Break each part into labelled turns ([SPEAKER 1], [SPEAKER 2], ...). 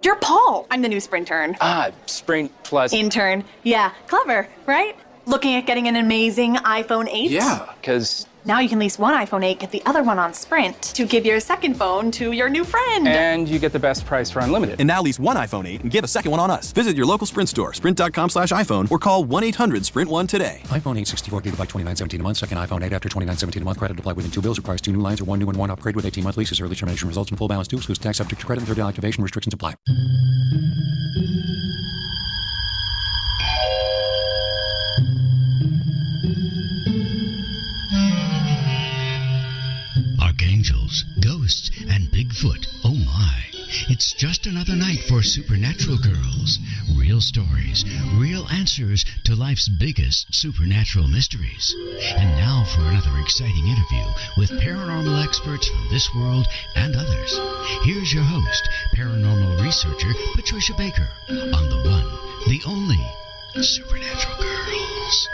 [SPEAKER 1] You're Paul. I'm the new Sprintern.
[SPEAKER 2] Sprint plus...
[SPEAKER 1] Intern. Yeah, clever, right? Looking at getting an amazing iPhone 8?
[SPEAKER 2] Yeah, because...
[SPEAKER 1] Now you can lease one iPhone 8, get the other one on Sprint to give your second phone to your new friend.
[SPEAKER 2] And you get the best price for unlimited.
[SPEAKER 3] And now lease one iPhone 8 and get a second one on us. Visit your local Sprint store, sprint.com/iPhone, or call 1-800-SPRINT1 today.
[SPEAKER 4] iPhone 8 64 gigabyte $29.17 a month. Second iPhone 8 after $29.17 a month. Credit applied within 2 bills. Requires 2 new lines or 1 new and 1 upgrade with 18-month leases. Early termination results in full balance due. Excludes tax subject to credit and 30 activation restrictions apply.
[SPEAKER 5] Archangels, ghosts, and Bigfoot. Oh my. It's just another night for Supernatural Girls. Real stories, real answers to life's biggest supernatural mysteries. And now for another exciting interview with paranormal experts from this world and others. Here's your host, paranormal researcher Patricia Baker, on the one, the only Supernatural Girls.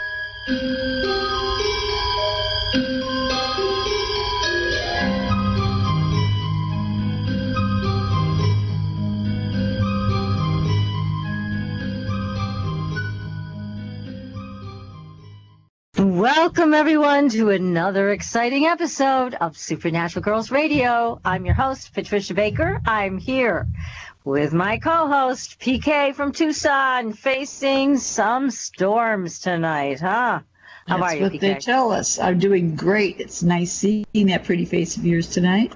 [SPEAKER 6] Welcome, everyone, to another exciting episode of Supernatural Girls Radio. I'm your host, Patricia Baker. I'm here with my co-host, PK from Tucson, facing some storms tonight, huh? How are you, PK?
[SPEAKER 7] That's what they tell us. I'm doing great. It's nice seeing that pretty face of yours tonight.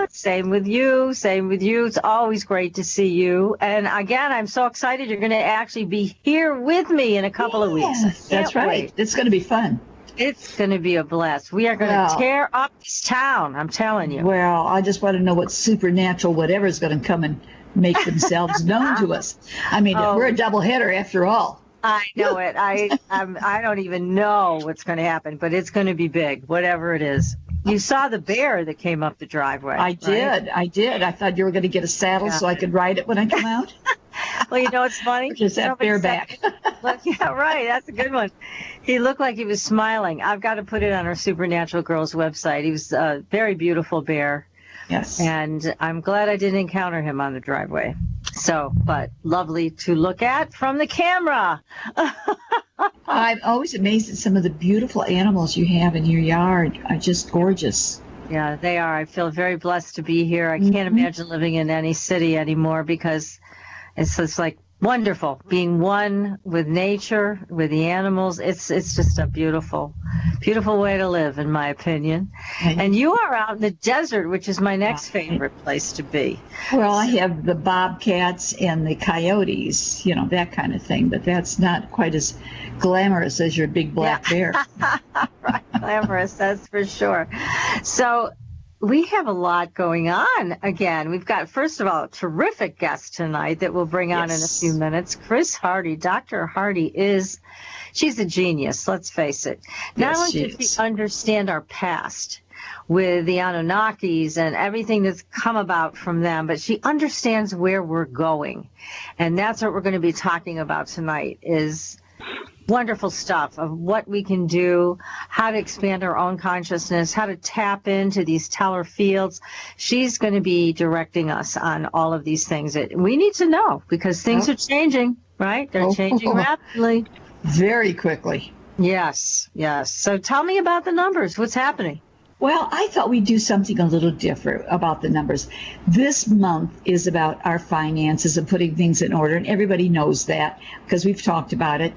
[SPEAKER 6] Same with you. Same with you. It's always great to see you. And again, I'm so excited you're going to actually be here with me in a couple of weeks.
[SPEAKER 7] That's right.
[SPEAKER 6] Wait.
[SPEAKER 7] It's going to be fun.
[SPEAKER 6] It's going to be a blast. We are going to tear up this town, I'm telling you.
[SPEAKER 7] Well, I just want to know what supernatural whatever is going to come and make themselves known to us. I mean, we're a doubleheader after all.
[SPEAKER 6] I know it. I don't even know what's going to happen, but it's going to be big, whatever it is. You saw the bear that came up the driveway.
[SPEAKER 7] I did. I thought you were going to get a saddle so I could ride it when I come out.
[SPEAKER 6] Well, you know what's funny?
[SPEAKER 7] Just that bareback.
[SPEAKER 6] Yeah, right. That's a good one. He looked like he was smiling. I've got to put it on our Supernatural Girls website. He was a very beautiful bear.
[SPEAKER 7] Yes.
[SPEAKER 6] And I'm glad I didn't encounter him on the driveway. So, but lovely to look at from the camera.
[SPEAKER 7] I'm always amazed at some of the beautiful animals you have in your yard. Are just gorgeous.
[SPEAKER 6] Yeah, they are. I feel very blessed to be here. I can't imagine living in any city anymore because it's just like wonderful being one with nature, with the animals. It's just a beautiful, beautiful way to live, in my opinion. And you are out in the desert, which is my next favorite place to be.
[SPEAKER 7] Well, I have the bobcats and the coyotes, you know, that kind of thing, but that's not quite as glamorous as your big black bear.
[SPEAKER 6] Right, glamorous, that's for sure. So we have a lot going on again. We've got, first of all, a terrific guest tonight that we'll bring on in a few minutes. Chris Hardy. Dr. Hardy she's a genius, let's face it. Not only does she understand our past with the Anunnakis and everything that's come about from them, but she understands where we're going. And that's what we're going to be talking about tonight is wonderful stuff of what we can do, how to expand our own consciousness, how to tap into these Telhar fields. She's going to be directing us on all of these things that we need to know because things are changing, right? They're changing rapidly.
[SPEAKER 7] Very quickly.
[SPEAKER 6] Yes, yes. So tell me about the numbers. What's happening?
[SPEAKER 7] Well, I thought we'd do something a little different about the numbers. This month is about our finances and putting things in order, and everybody knows that because we've talked about it.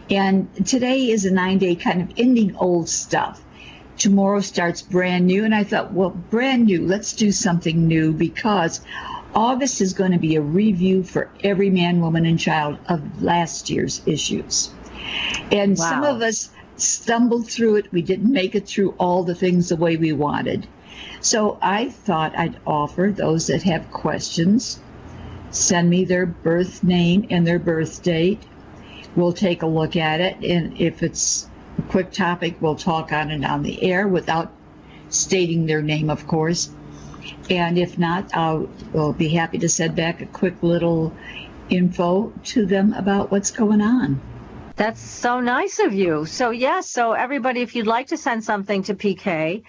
[SPEAKER 7] And today is a 9-day kind of ending old stuff. Tomorrow starts brand new, and I thought, well, brand new, let's do something new because August is going to be a review for every man, woman, and child of last year's issues. And some of us stumbled through it. We didn't make it through all the things the way we wanted. So I thought I'd offer those that have questions, send me their birth name and their birth date. We'll take a look at it. And if it's a quick topic, we'll talk on it on the air without stating their name, of course. And if not, we'll be happy to send back a quick little info to them about what's going on.
[SPEAKER 6] That's so nice of you. So yes, so everybody, if you'd like to send something to PK,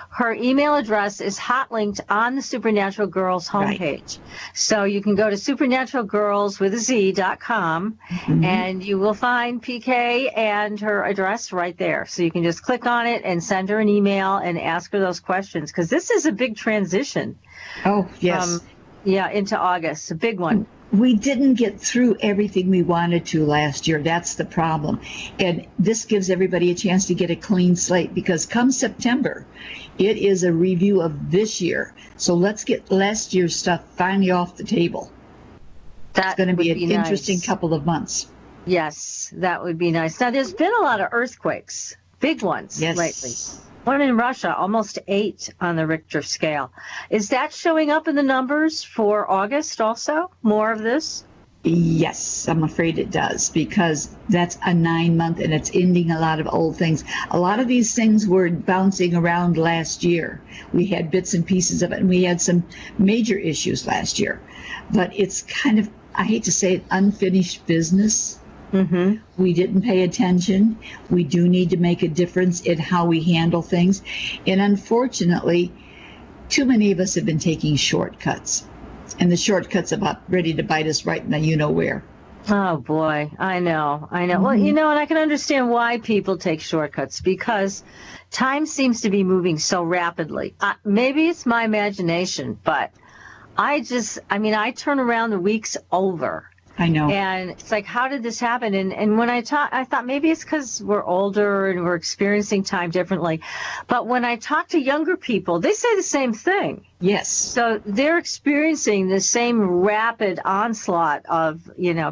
[SPEAKER 6] her email address is hot linked on the Supernatural Girls homepage.
[SPEAKER 7] Right.
[SPEAKER 6] So you can go to supernaturalgirls.com and you will find PK and her address right there. So you can just click on it and send her an email and ask her those questions, because this is a big transition.
[SPEAKER 7] Oh, yes.
[SPEAKER 6] Into August, a big one.
[SPEAKER 7] We didn't get through everything we wanted to last year. That's the problem. And this gives everybody a chance to get a clean slate, because come September, it is a review of this year. So let's get last year's stuff finally off the table. It's going to be an interesting couple of months.
[SPEAKER 6] Yes, that would be nice. Now, there's been a lot of earthquakes, big ones lately. One in Russia, almost 8 on the Richter scale. Is that showing up in the numbers for August also? More of this?
[SPEAKER 7] Yes, I'm afraid it does, because that's a 9-month and it's ending a lot of old things. A lot of these things were bouncing around last year. We had bits and pieces of it, and we had some major issues last year. But it's kind of, I hate to say it, unfinished business. We didn't pay attention. We do need to make a difference in how we handle things. And unfortunately, too many of us have been taking shortcuts. And the shortcuts about ready to bite us right in the you-know-where.
[SPEAKER 6] Oh, boy. I know. Well, and I can understand why people take shortcuts, because time seems to be moving so rapidly. Maybe it's my imagination, but I turn around the weeks over.
[SPEAKER 7] I know.
[SPEAKER 6] And it's like, how did this happen? And when I thought maybe it's because we're older and we're experiencing time differently. But when I talk to younger people, they say the same thing.
[SPEAKER 7] Yes.
[SPEAKER 6] So they're experiencing the same rapid onslaught of,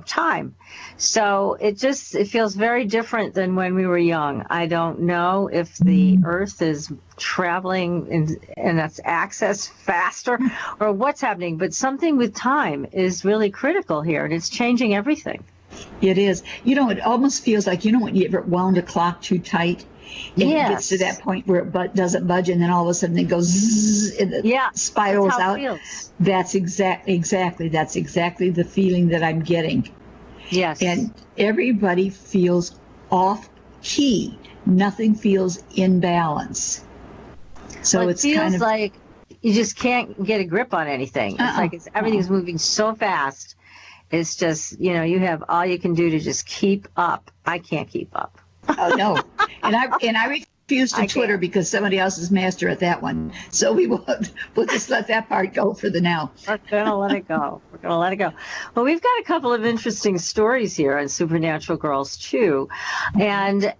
[SPEAKER 6] time. So it feels very different than when we were young. I don't know if the Earth is traveling and that's access faster or what's happening, but something with time is really critical here, and it's changing everything.
[SPEAKER 7] It is. It almost feels like, when you ever wound a clock too tight, and it gets to that point where it doesn't budge, and then all of a sudden it goes zzz, and it spirals
[SPEAKER 6] that's how
[SPEAKER 7] out.
[SPEAKER 6] it feels.
[SPEAKER 7] That's exactly the feeling that I'm getting.
[SPEAKER 6] Yes.
[SPEAKER 7] And everybody feels off key. Nothing feels in balance. So
[SPEAKER 6] it feels like you just can't get a grip on anything. It's like everything's moving so fast. It's just, you have all you can do to just keep up. I can't keep up.
[SPEAKER 7] Oh, no. And I refuse to Twitter because somebody else is master at that one. So we'll just let that part go for the now.
[SPEAKER 6] We're going to let it go. Well, we've got a couple of interesting stories here on Supernatural Girls, too. And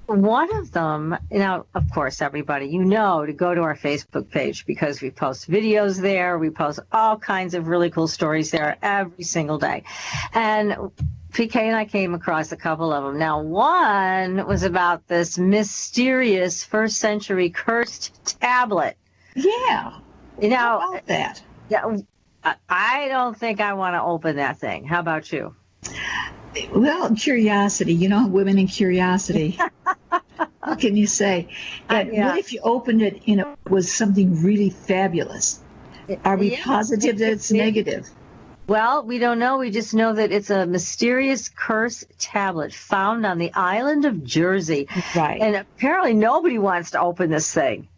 [SPEAKER 6] one of them, of course, everybody, to go to our Facebook page, because we post videos there. We post all kinds of really cool stories there every single day. And PK and I came across a couple of them. Now, one was about this mysterious first century cursed tablet.
[SPEAKER 7] Yeah. How about that?
[SPEAKER 6] Yeah, I don't think I want to open that thing. How about you?
[SPEAKER 7] Well, curiosity, women and curiosity. What can you say? And what if you opened it and it was something really fabulous? Are we positive that it's negative?
[SPEAKER 6] Well, we don't know. We just know that it's a mysterious cursed tablet found on the island of Jersey.
[SPEAKER 7] Right.
[SPEAKER 6] And apparently nobody wants to open this thing.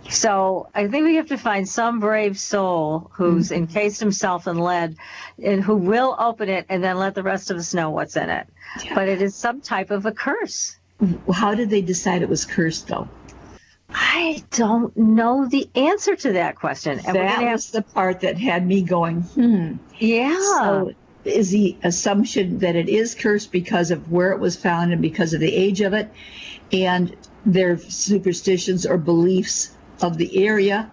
[SPEAKER 6] So I think we have to find some brave soul who's encased himself in lead and who will open it and then let the rest of us know what's in it. Yeah. But it is some type of a curse.
[SPEAKER 7] How did they decide it was cursed, though?
[SPEAKER 6] I don't know the answer to that question. And
[SPEAKER 7] that was the part that had me going,
[SPEAKER 6] Yeah.
[SPEAKER 7] So is the assumption that it is cursed because of where it was found and because of the age of it and their superstitions or beliefs of the area?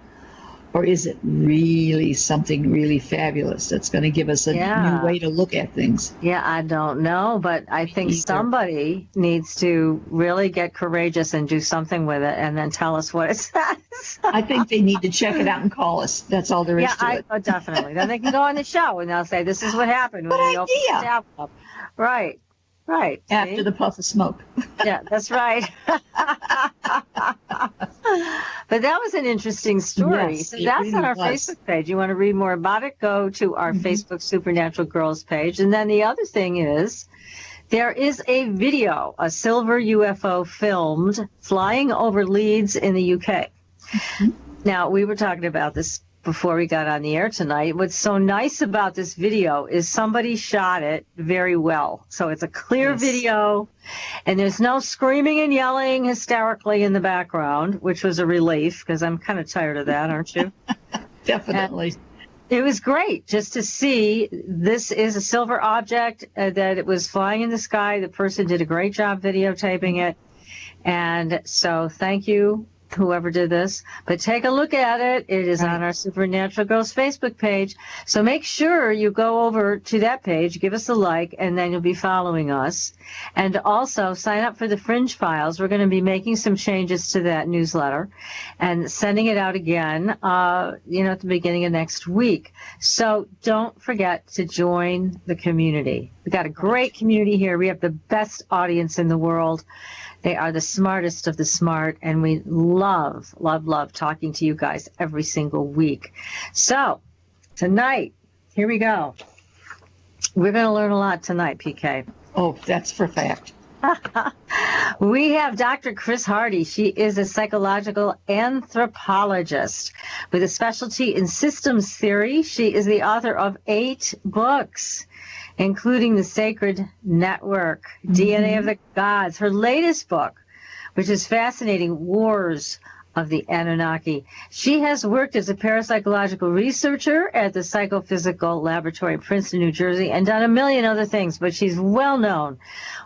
[SPEAKER 7] Or is it really something really fabulous that's going to give us a new way to look at things?
[SPEAKER 6] Yeah, I don't know, but I think somebody needs to really get courageous and do something with it and then tell us what it says.
[SPEAKER 7] I think they need to check it out and call us. That's all there is to it.
[SPEAKER 6] Yeah, definitely. Then they can go on the show and they'll say, this is what happened when we opened the tab up. Right. Right.
[SPEAKER 7] After the puff of smoke.
[SPEAKER 6] Yeah, that's right. But that was an interesting story.
[SPEAKER 7] Yes,
[SPEAKER 6] so that's
[SPEAKER 7] really
[SPEAKER 6] on our
[SPEAKER 7] was.
[SPEAKER 6] Facebook page. You want to read more about it, go to our Facebook Supernatural Girls page. And then the other thing is There is a video, a silver UFO filmed flying over Leeds in the UK. Now, we were talking about this before we got on the air tonight. What's so nice about this video is somebody shot it very well. So it's a clear video, and there's no screaming and yelling hysterically in the background, which was a relief because I'm kind of tired of that, aren't you?
[SPEAKER 7] Definitely.
[SPEAKER 6] And it was great just to see this is a silver object, that it was flying in the sky. The person did a great job videotaping it. And so thank you, whoever did this, but take a look at it. It is on our Supernatural Girls Facebook page. So make sure you go over to that page, give us a like, and then you'll be following us. And also sign up for the Fringe Files. We're going to be making some changes to that newsletter and sending it out again, at the beginning of next week. So don't forget to join the community. We've got a great community here. We have the best audience in the world. They are the smartest of the smart, and we love, love, love talking to you guys every single week. So tonight, here we go. We're going to learn a lot tonight, PK.
[SPEAKER 7] Oh, that's for fact.
[SPEAKER 6] We have Dr. Chris Hardy. She is a psychological anthropologist with a specialty in systems theory. She is the author of 8 books, including The Sacred Network, DNA of the Gods, her latest book, which is fascinating, Wars of the Annunaki. She has worked as a parapsychological researcher at the Psychophysical Laboratory in Princeton, New Jersey, and done a million other things, but she's well known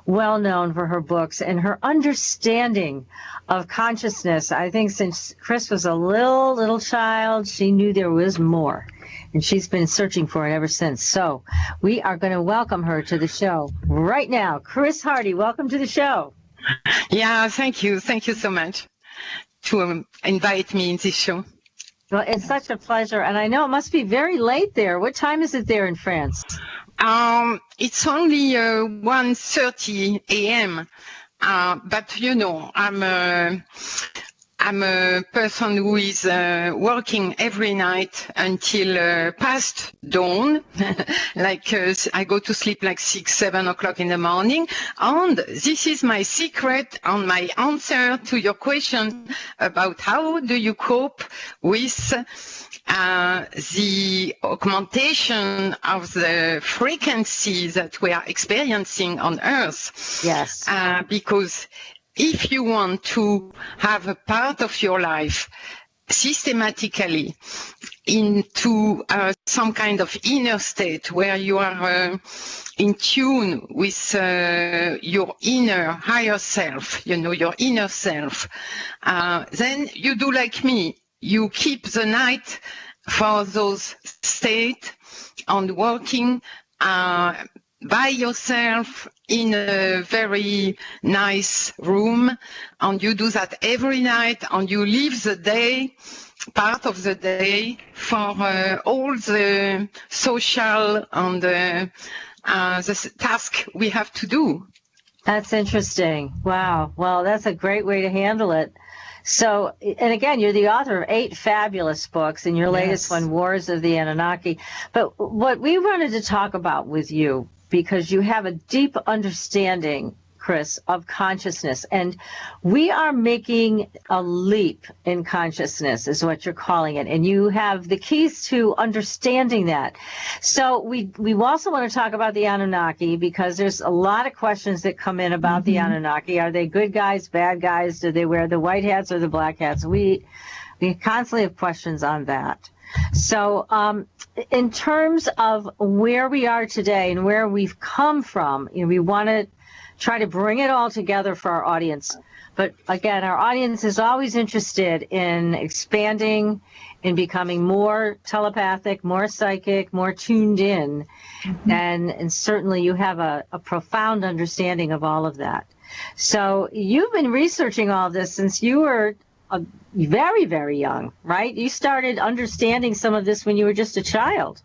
[SPEAKER 6] for her books and her understanding of consciousness. I think since Chris was a little child, she knew there was more. And she's been searching for it ever since. So we are going to welcome her to the show right now. Chris Hardy, welcome to the show.
[SPEAKER 8] Yeah, thank you. Thank you so much to invite me in this show.
[SPEAKER 6] Well, it's such a pleasure. And I know it must be very late there. What time is it there in France?
[SPEAKER 8] It's only 1:30 a.m. But, I'm a person who is working every night until past dawn. I go to sleep like 6, 7 o'clock in the morning. And this is my secret and my answer to your question about how do you cope with the augmentation of the frequency that we are experiencing on Earth.
[SPEAKER 6] Yes.
[SPEAKER 8] Because if you want to have a part of your life systematically into some kind of inner state where you are in tune with your inner higher self, your inner self, then you do like me. You keep the night for those states and working by yourself in a very nice room, and you do that every night, and you leave the day, part of the day, for all the social and the task we have to do.
[SPEAKER 6] That's interesting. Wow. Well, that's a great way to handle it. So, and again, you're the author of 8 fabulous books, and your latest one, Wars of the Annunaki. But what we wanted to talk about with you, because you have a deep understanding, Chris, of consciousness. And we are making a leap in consciousness, is what you're calling it. And you have the keys to understanding that. So we also want to talk about the Anunnaki, because there's a lot of questions that come in about the Anunnaki. Are they good guys, bad guys? Do they wear the white hats or the black hats? We constantly have questions on that. So in terms of where we are today and where we've come from, we want to try to bring it all together for our audience. But again, our audience is always interested in expanding, in becoming more telepathic, more psychic, more tuned in. And certainly you have a profound understanding of all of that. So you've been researching all of this since you were very, very young, right? You started understanding some of this when you were just a child.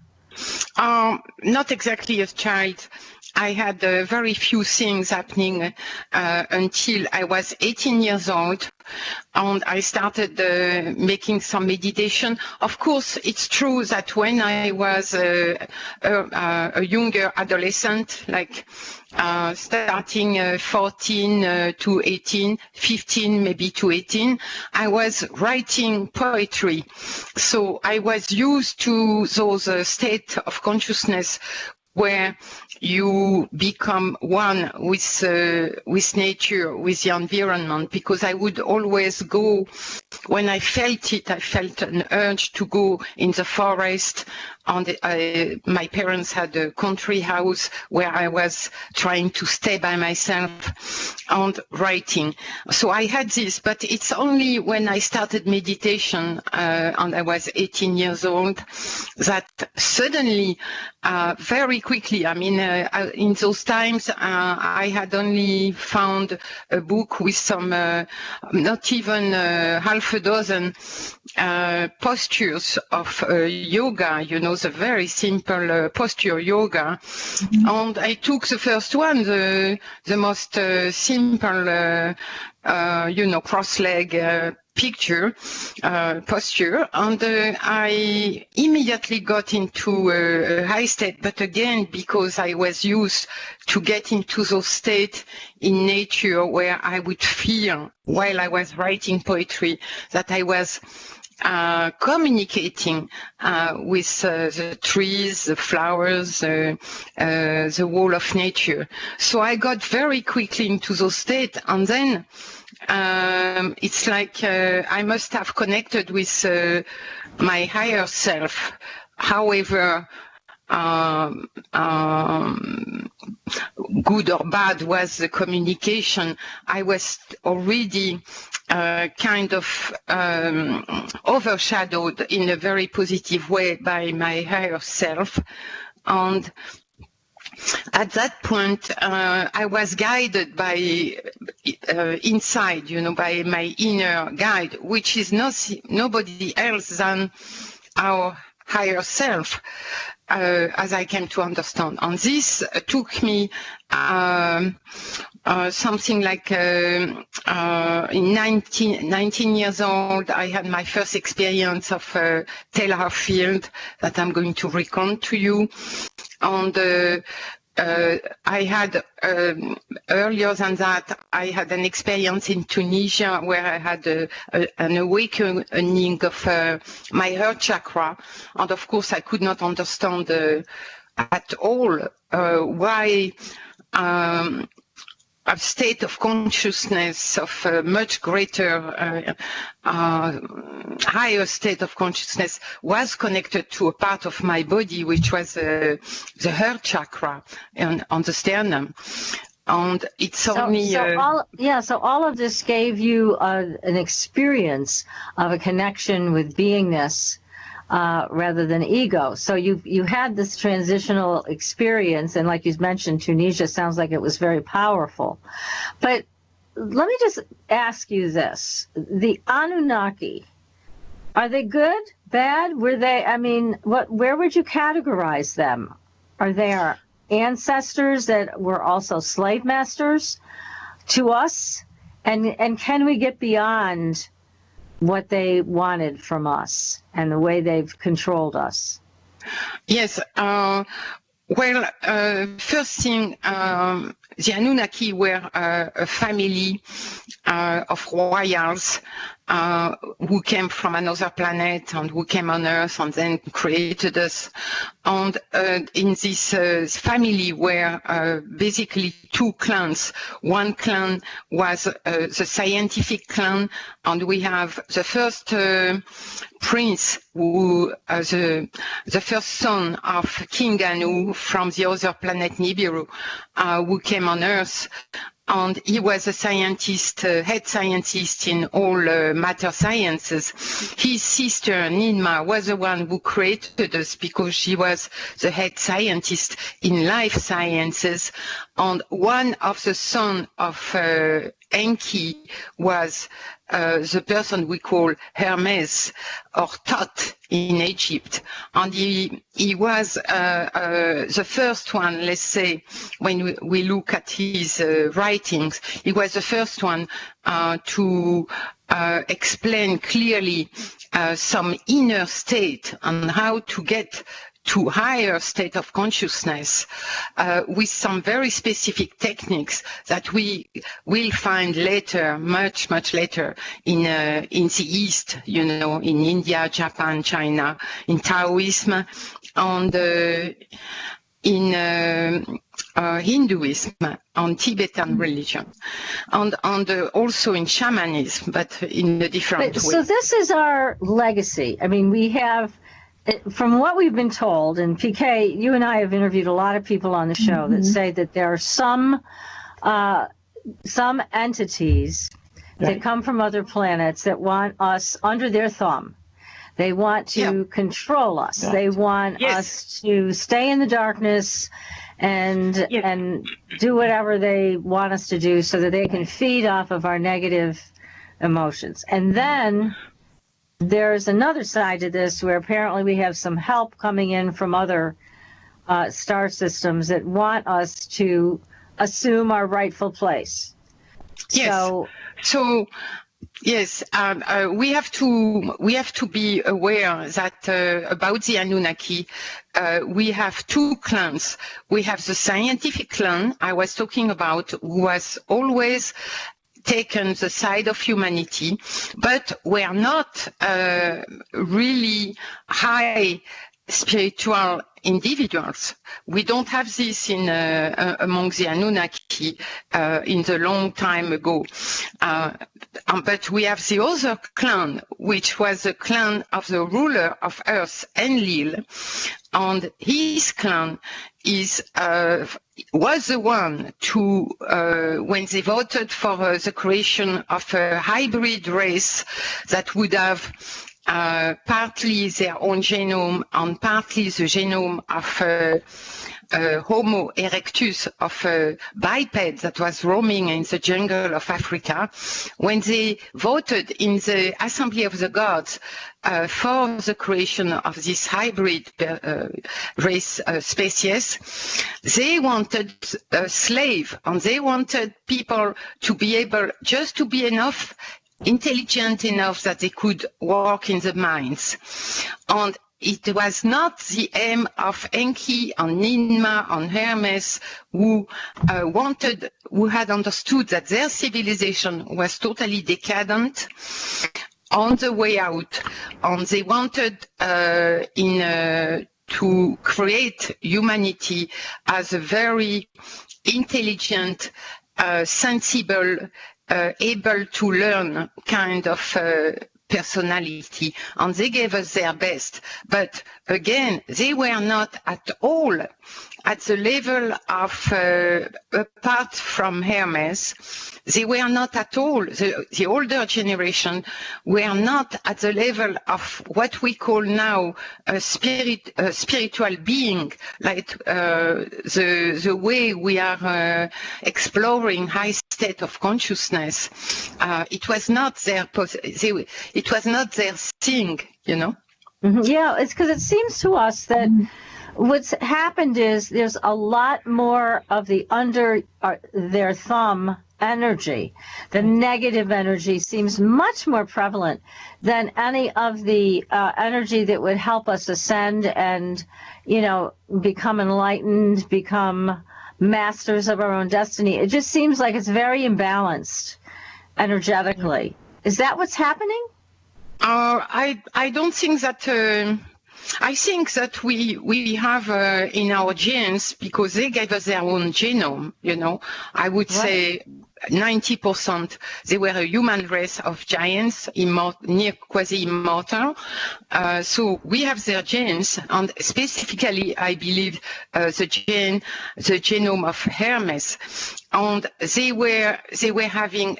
[SPEAKER 8] Not exactly a child. I had very few things happening until I was 18 years old, and I started making some meditation. Of course, it's true that when I was a younger adolescent, like starting 14 to 18, 15 maybe to 18, I was writing poetry. So I was used to those state of consciousness where you become one with nature, with the environment, because I would always go, when I felt it, I felt an urge to go in the forest. And my parents had a country house where I was trying to stay by myself and writing. So I had this, but it's only when I started meditation and I was 18 years old that suddenly, very quickly, I mean, in those times, I had only found a book with some, not even half a dozen postures of yoga, you know, the very simple posture yoga. Mm-hmm. And I took the first one, the most simple, you know, cross-leg posture, and I immediately got into a high state, but again, because I was used to get into those states in nature where I would feel, while I was writing poetry, that I was communicating with the trees, the flowers, the whole of nature. So I got very quickly into those states, and then it's like I must have connected with my higher self. However, good or bad was the communication, I was already kind of overshadowed in a very positive way by my higher self. And at that point, I was guided by inside, you know, by my inner guide, which is nobody else than our higher self, as I came to understand. And this took me something like in 19 years old, I had my first experience of Telhar field that I'm going to recount to you. And I had, earlier than that, I had an experience in Tunisia where I had an awakening of my heart chakra. And of course, I could not understand at all why a state of consciousness, of a much greater, higher state of consciousness was connected to a part of my body, which was the heart chakra on the sternum. And it's only...
[SPEAKER 6] So all of this gave you an experience of a connection with beingness rather than ego. So you had this transitional experience, and like you mentioned, Tunisia sounds like it was very powerful. But let me just ask you this. The Annunaki, are they good, bad? Were they, I mean, where would you categorize them? Are they our ancestors that were also slave masters to us? And can we get beyond what they wanted from us and the way they've controlled us?
[SPEAKER 8] Yes. Well, first thing, the Annunaki were a family of royals who came from another planet and who came on Earth and then created us. And in this family were basically two clans. One clan was the scientific clan, and we have the first prince, who the first son of King Anu from the other planet Nibiru, who came on Earth. And he was a scientist, head scientist in all matter sciences. His sister, Ninma, was the one who created us because she was the head scientist in life sciences. And one of the sons of Enki was the person we call Hermes or Thoth in Egypt. And he was the first one, let's say, when we look at his writings, he was the first one to explain clearly some inner state and how to get to higher state of consciousness with some very specific techniques that we will find later, much later in the East, you know, in India, Japan, China, in Taoism, and in Hinduism, on Tibetan religion, and also in shamanism, but in a different way.
[SPEAKER 6] So this is our legacy. I mean, we have, from what we've been told, and PK, you and I have interviewed a lot of people on the show that say that there are some entities that come from other planets that want us under their thumb. They want to control us. They want us to stay in the darkness and do whatever they want us to do so that they can feed off of our negative emotions. And then there's another side to this where apparently we have some help coming in from other star systems that want us to assume our rightful place.
[SPEAKER 8] Yes. So yes, we have to be aware that about the Anunnaki, we have two clans. We have the scientific clan I was talking about, who was always taken the side of humanity, but we are not really high spiritual individuals. We don't have this in among the Anunnaki in the long time ago. But we have the other clan, which was the clan of the ruler of Earth, Enlil, and his clan was the one to, when they voted for the creation of a hybrid race that would have partly their own genome and partly the genome of Homo erectus, of a biped that was roaming in the jungle of Africa. When they voted in the Assembly of the Gods for the creation of this hybrid race species, they wanted a slave, and they wanted people to be able just to be intelligent enough that they could work in the mines. And it was not the aim of Enki and Ninma and Hermes, who had understood that their civilization was totally decadent on the way out, and they wanted to create humanity as a very intelligent, sensible, able to learn kind of personality, and they gave us their best. But again, they were not at all at the level of, apart from Hermes, they were not at all, the older generation were not at the level of what we call now a spiritual being, like the way we are exploring high state of consciousness. It was not their thing, you know?
[SPEAKER 6] Yeah, it's because it seems to us that what's happened is there's a lot more of the under their thumb energy. The negative energy seems much more prevalent than any of the energy that would help us ascend and, you know, become enlightened, become masters of our own destiny. It just seems like it's very imbalanced energetically. Is that what's happening?
[SPEAKER 8] I don't think that. I think that we have in our genes, because they gave us their own genome, you know, I would say 90%, they were a human race of giants, near quasi-immortal. So we have their genes, and specifically, I believe, the genome of Hermes. And they were having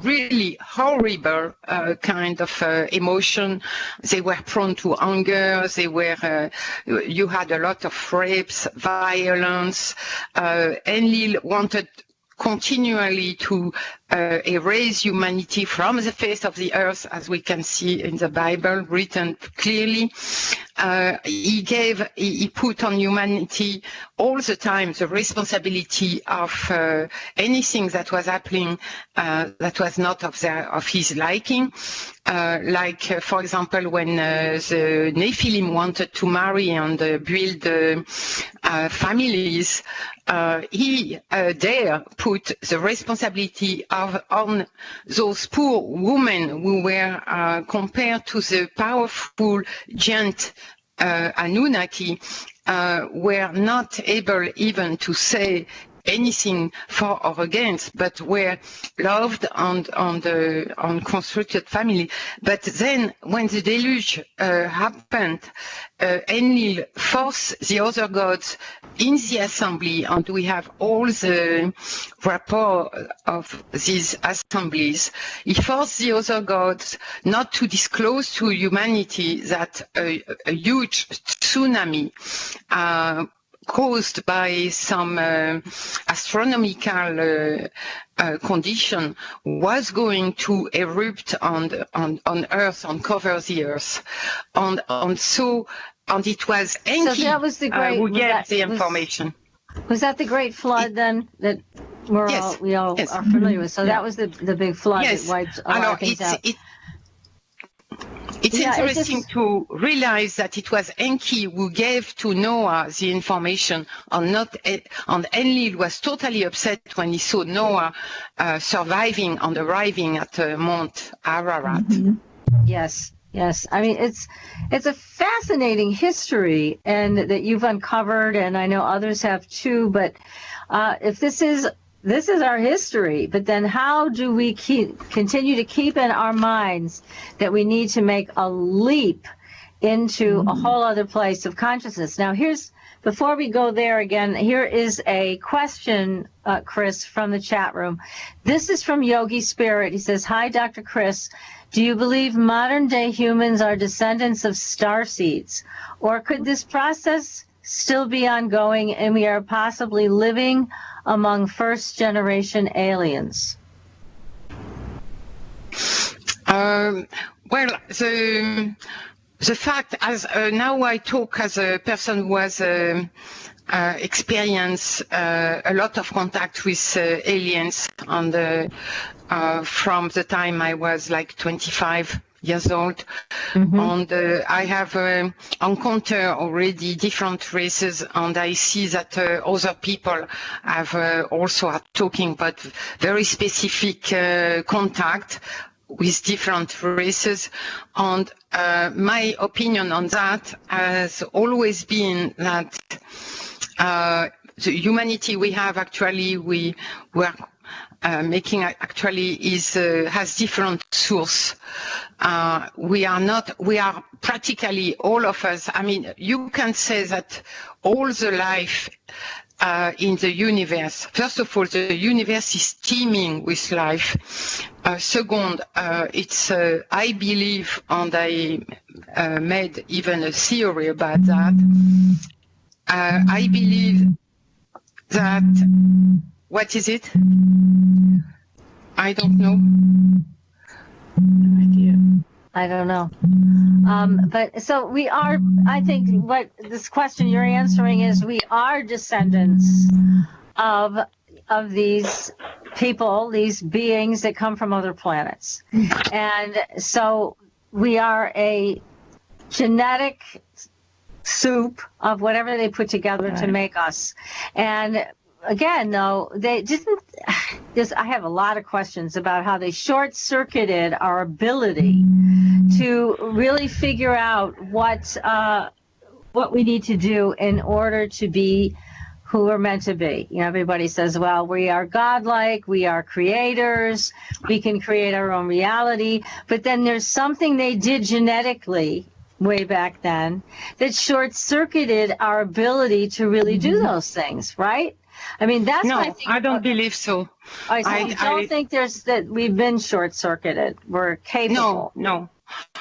[SPEAKER 8] really horrible kind of emotion. They were prone to anger. They were. You had a lot of rapes, violence. Enlil wanted continually to erase humanity from the face of the earth, as we can see in the Bible written clearly. He put on humanity all the time the responsibility of anything that was happening that was not of his liking. For example, when the Nephilim wanted to marry and build families, he dare put the responsibility on those poor women who were compared to the powerful giant Annunaki, were not able even to say anything for or against, but were loved and constructed family. But then when the deluge happened, Enlil forced the other gods in the assembly, and we have all the rapport of these assemblies. He forced the other gods not to disclose to humanity that a huge tsunami caused by some astronomical condition was going to erupt on Earth, and cover the Earth, and it was Enki
[SPEAKER 6] so that was the great,
[SPEAKER 8] who gave the information.
[SPEAKER 6] Was that the Great Flood then that we all are familiar with? So that was the big flood that wiped a lot of things out.
[SPEAKER 8] It's interesting to realize that it was Enki who gave to Noah the information, and Enlil was totally upset when he saw Noah surviving and arriving at Mount Ararat.
[SPEAKER 6] Mm-hmm. Yes. I mean, it's a fascinating history, and that you've uncovered, and I know others have too. But if this is our history, but then how do we continue to keep in our minds that we need to make a leap into a whole other place of consciousness? Now, before we go there again, here is a question, Chris, from the chat room. This is from Yogi Spirit. He says, "Hi, Dr. Chris. Do you believe modern-day humans are descendants of starseeds? Or could this process still be ongoing and we are possibly living among first-generation aliens?"
[SPEAKER 8] Well, the fact, as now I talk as a person who has experienced a lot of contact with aliens, and from the time I was like 25 years old, and I have encountered already different races, and I see that other people have also are talking about very specific contact with different races, and my opinion on that has always been that the humanity we have actually has different source. We are practically all of us. I mean, you can say that all the life in the universe, first of all, the universe is teeming with life. Second, I believe, and I made even a theory about that. I believe that, what is it? I don't know.
[SPEAKER 6] No idea. I don't know. But so we are, I think what this question you're answering is we are descendants of these people, these beings that come from other planets. And so we are a genetic soup of whatever they put together to make us. And again, though, they didn't. I have a lot of questions about how they short-circuited our ability to really figure out what we need to do in order to be who we're meant to be. You know, everybody says, well, we are godlike, we are creators, we can create our own reality. But then there's something they did genetically way back then that short-circuited our ability to really do those things, right? I mean, that's
[SPEAKER 8] no,
[SPEAKER 6] what I think.
[SPEAKER 8] I don't believe so.
[SPEAKER 6] I don't think that we've been short-circuited. We're capable.
[SPEAKER 8] No.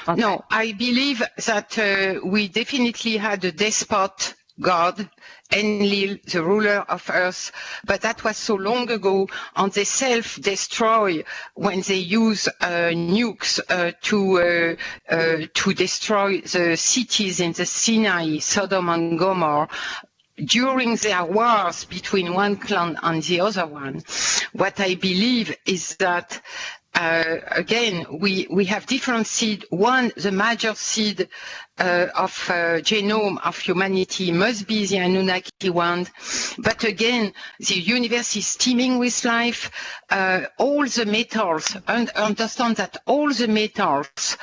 [SPEAKER 6] Okay.
[SPEAKER 8] No, I believe that we definitely had a despot God, Enlil, the ruler of earth, but that was so long ago, and they self-destroy when they use nukes to destroy the cities in the Sinai, Sodom and Gomorrah, during their wars between one clan and the other one. What I believe is that again, we have different seed. One, the major seed of genome of humanity must be the Annunaki one. But again, the universe is teeming with life. All the metals, and understand that all the metals,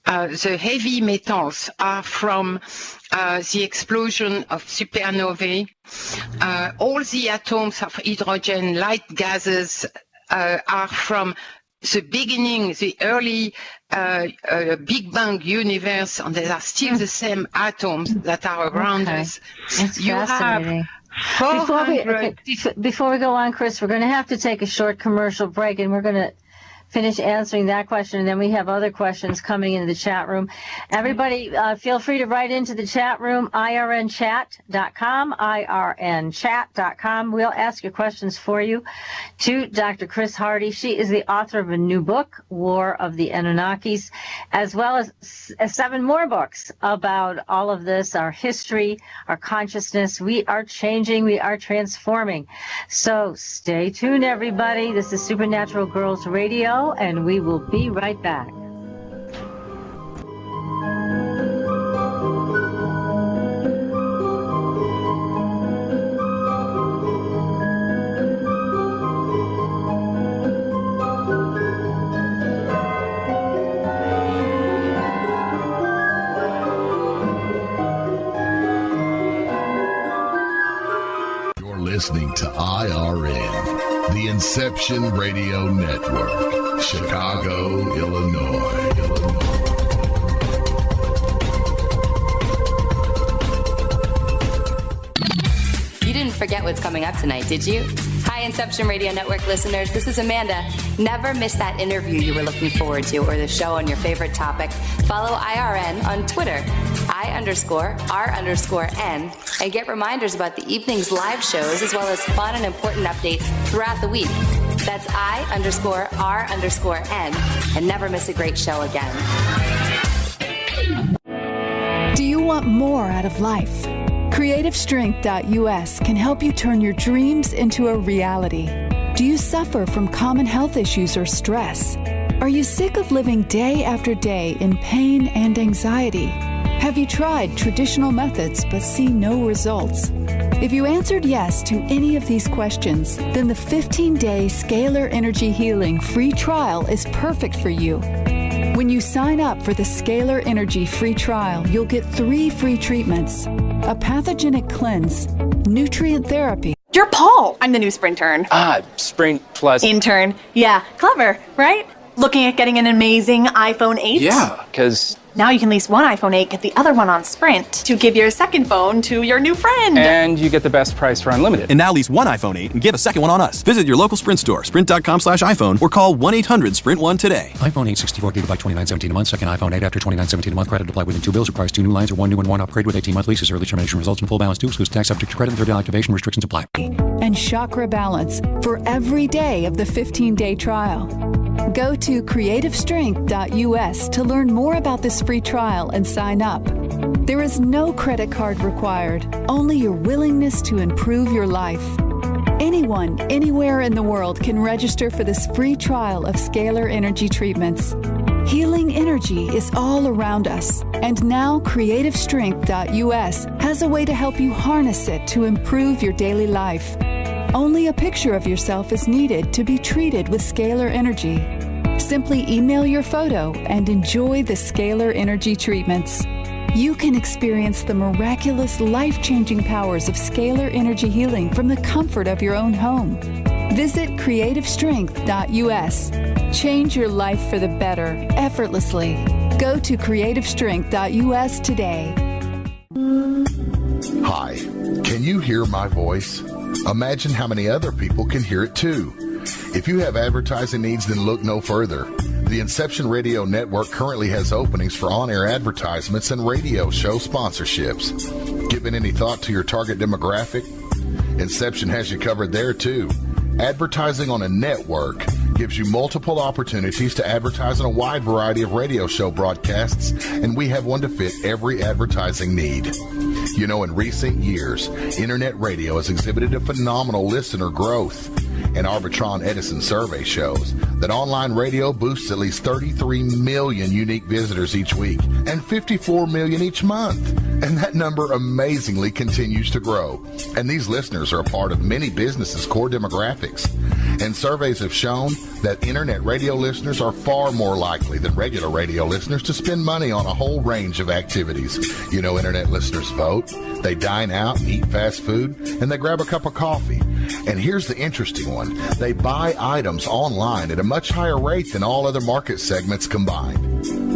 [SPEAKER 8] the heavy metals, are from the explosion of supernovae. All the atoms of hydrogen, light gases, are from the beginning, the early Big Bang universe, and they are still the same atoms that are around us.
[SPEAKER 6] That's
[SPEAKER 8] you
[SPEAKER 6] fascinating. Before we go on, Chris, we're going to have to take a short commercial break, and we're going to finish answering that question, and then we have other questions coming into the chat room. Everybody, feel free to write into the chat room, irnchat.com, irnchat.com. We'll ask your questions for you to Dr. Chris Hardy. She is the author of a new book, War of the Anunnakis, as well as 7 more books about all of this, our history, our consciousness. We are changing, we are transforming. So stay tuned, everybody. This is Supernatural Girls Radio, and we will be right back.
[SPEAKER 9] You're listening to IRN, the Inception Radio Network, Chicago, Illinois.
[SPEAKER 10] You didn't forget what's coming up tonight, did you? Hi, Inception Radio Network listeners. This is Amanda. Never miss that interview you were looking forward to or the show on your favorite topic. Follow IRN on Twitter, I_R_N, and get reminders about the evening's live shows as well as fun and important updates throughout the week. That's I_R_N, and never miss a great show again.
[SPEAKER 11] Do you want more out of life? CreativeStrength.us can help you turn your dreams into a reality. Do you suffer from common health issues or stress? Are you sick of living day after day in pain and anxiety? Have you tried traditional methods but see no results? If you answered yes to any of these questions, then the 15-day Scalar Energy Healing free trial is perfect for you. When you sign up for the Scalar Energy free trial, you'll get 3 free treatments: a pathogenic cleanse, nutrient therapy.
[SPEAKER 1] You're Paul. I'm the new Sprintern.
[SPEAKER 2] Sprint plus...
[SPEAKER 1] Intern. Yeah, clever, right? Looking at getting an amazing iPhone 8?
[SPEAKER 2] Yeah, because...
[SPEAKER 1] Now you can lease one iPhone 8, get the other one on Sprint to give your second phone to your new friend.
[SPEAKER 2] And you get the best price for unlimited.
[SPEAKER 3] And now lease one iPhone 8 and get a second one on us. Visit your local Sprint store, sprint.com/iPhone, or call 1-800-SPRINT1 today.
[SPEAKER 4] iPhone 8, 64 gigabyte, $29.17 a month. Second iPhone 8 after $29.17 a month. Credit applied within 2 bills. Requires 2 new lines or 1 new and 1 upgrade with 18-month leases. Early termination results in full balance due. Excludes tax subject to credit and third activation restrictions apply.
[SPEAKER 11] And chakra balance for every day of the 15-day trial. Go to CreativeStrength.us to learn more about this free trial and sign up. There is no credit card required, only your willingness to improve your life. Anyone, anywhere in the world can register for this free trial of Scalar Energy treatments. Healing energy is all around us, and now CreativeStrength.us has a way to help you harness it to improve your daily life. Only a picture of yourself is needed to be treated with Scalar Energy. Simply email your photo and enjoy the Scalar Energy treatments. You can experience the miraculous, life-changing powers of Scalar Energy healing from the comfort of your own home. Visit CreativeStrength.us. Change your life for the better, effortlessly. Go to CreativeStrength.us today.
[SPEAKER 9] Hi, can you hear my voice? Imagine how many other people can hear it too. If you have advertising needs, then look no further. The Inception Radio Network currently has openings for on-air advertisements and radio show sponsorships. Get given any thought to your target demographic? Inception has you covered there too. Advertising on a network gives you multiple opportunities to advertise on a wide variety of radio show broadcasts, and we have one to fit every advertising need. You know, in recent years, internet radio has exhibited a phenomenal listener growth. An Arbitron Edison survey shows that online radio boosts at least 33 million unique visitors each week and 54 million each month. And that number amazingly continues to grow. And these listeners are a part of many businesses' core demographics. And surveys have shown that internet radio listeners are far more likely than regular radio listeners to spend money on a whole range of activities. You know, internet listeners vote, they dine out and eat fast food, and they grab a cup of coffee. And here's the interesting one. They buy items online at a much higher rate than all other market segments combined.